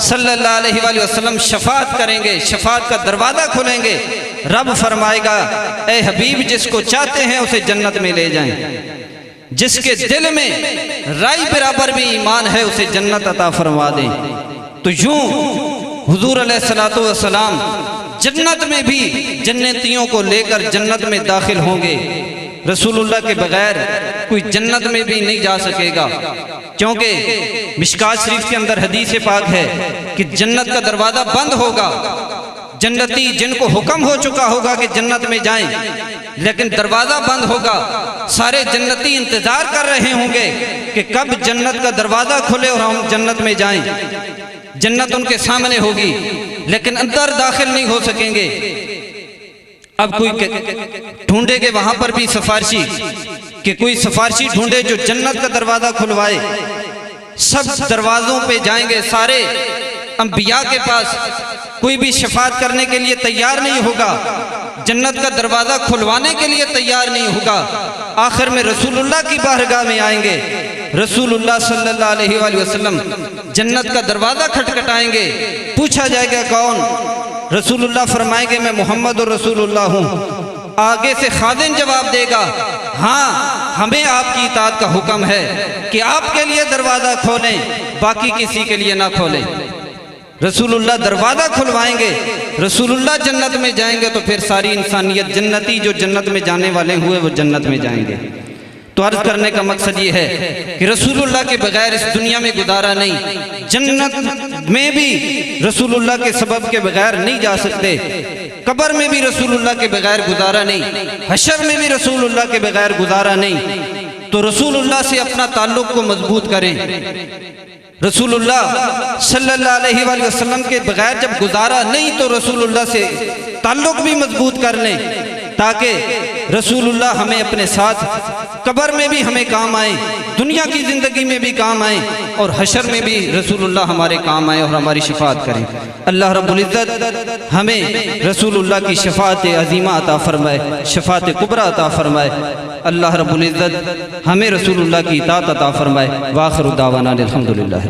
सल्लल्लाहु अलैहि वसल्लम शफाअत करेंगे, शफाअत का दरवाज़ा खोलेंगे। रब फरमाएगा ए हबीब जिसको चाहते हैं उसे जन्नत में ले जाएं, जिसके दिल में राई बराबर भी ईमान है उसे जन्नत अता फरमा दें। तो यूं हुजूर अलैहिस्सलातु वस्सलाम जन्नत में भी जन्नतियों को लेकर जन्नत में दाखिल होंगे। रसूलुल्लाह के बगैर कोई जन्नत में भी नहीं जा सकेगा, क्योंकि मिशकात शरीफ के अंदर हदीस पाक है कि जन्नत का दरवाज़ा बंद होगा। जन्नती जिनको हुक्म हो चुका होगा कि जन्नत में जाएं, लेकिन दरवाज़ा बंद होगा। सारे जन्नती इंतज़ार कर रहे होंगे कि कब जन्नत का दरवाज़ा खुले और हम जन्नत में जाएं। जन्नत उनके सामने होगी लेकिन अंदर दाखिल नहीं हो सकेंगे। अब कोई ढूंढेगे वहां पर भी सिफारिशी, कि कोई सिफारिशी ढूंढे जो जन्नत का दरवाज़ा खुलवाए। सब दरवाज़ों पे जाएंगे, सारे अंबिया के पास कोई भी शफाअत करने के लिए तैयार नहीं होगा, जन्नत का दरवाज़ा खुलवाने के लिए तैयार नहीं होगा। आखिर में रसूलुल्लाह की बारगाह में आएंगे। रसूलुल्लाह सल्लल्लाहु अलैहि वसल्लम जन्नत का दरवाज़ा खटखटाएंगे। पूछा जाएगा कौन? रसूलुल्लाह फरमाएंगे मैं मोहम्मद और रसूलुल्लाह हूँ। आगे से खादिम जवाब देगा हाँ हमें आपकी इताअत का हुक्म है कि आपके लिए दरवाज़ा खोलें, बाकी किसी के लिए ना खोलें। रसूलुल्लाह दरवाज़ा खुलवाएंगे, रसूलुल्लाह जन्नत में जाएंगे तो फिर सारी इंसानियत जन्नती जो जन्नत में जाने वाले हुए वो जन्नत में जाएंगे। तो अर्ज करने का मकसद ये है कि रसूलुल्लाह के बगैर इस दुनिया में गुजारा नहीं। जन्नत में भी रसूलुल्लाह के सबब के बगैर नहीं जा सकते, कब्र में भी रसूलुल्लाह के बगैर गुजारा नहीं, हशर में भी रसूलुल्लाह के बगैर गुजारा नहीं। तो रसूलुल्लाह से अपना ताल्लुक़ को मजबूत करें। रसूलुल्लाह सल्लल्लाहु अलैहि वसल्लम के बगैर जब गुजारा नहीं तो रसूलुल्लाह से ताल्लुक़ भी मजबूत कर लें, ताकि रसूलुल्लाह हमें अपने साथ कब्र में भी हमें काम आए, दुनिया की ज़िंदगी में भी काम आए और हशर में भी रसूलुल्लाह हमारे काम आए और हमारी शफाअत करें। अल्लाह रब्बुल इज़्ज़त हमें रसूलुल्लाह की शफाअत अज़ीमा अता फरमाए, शफाअत कुबरा अता फरमाए। अल्लाह रब्बुल इज़्ज़त हमें रसूलुल्लाह की इताअत अता फरमाए। व आखिरु दावाना अल्हम्दुलिल्लाह।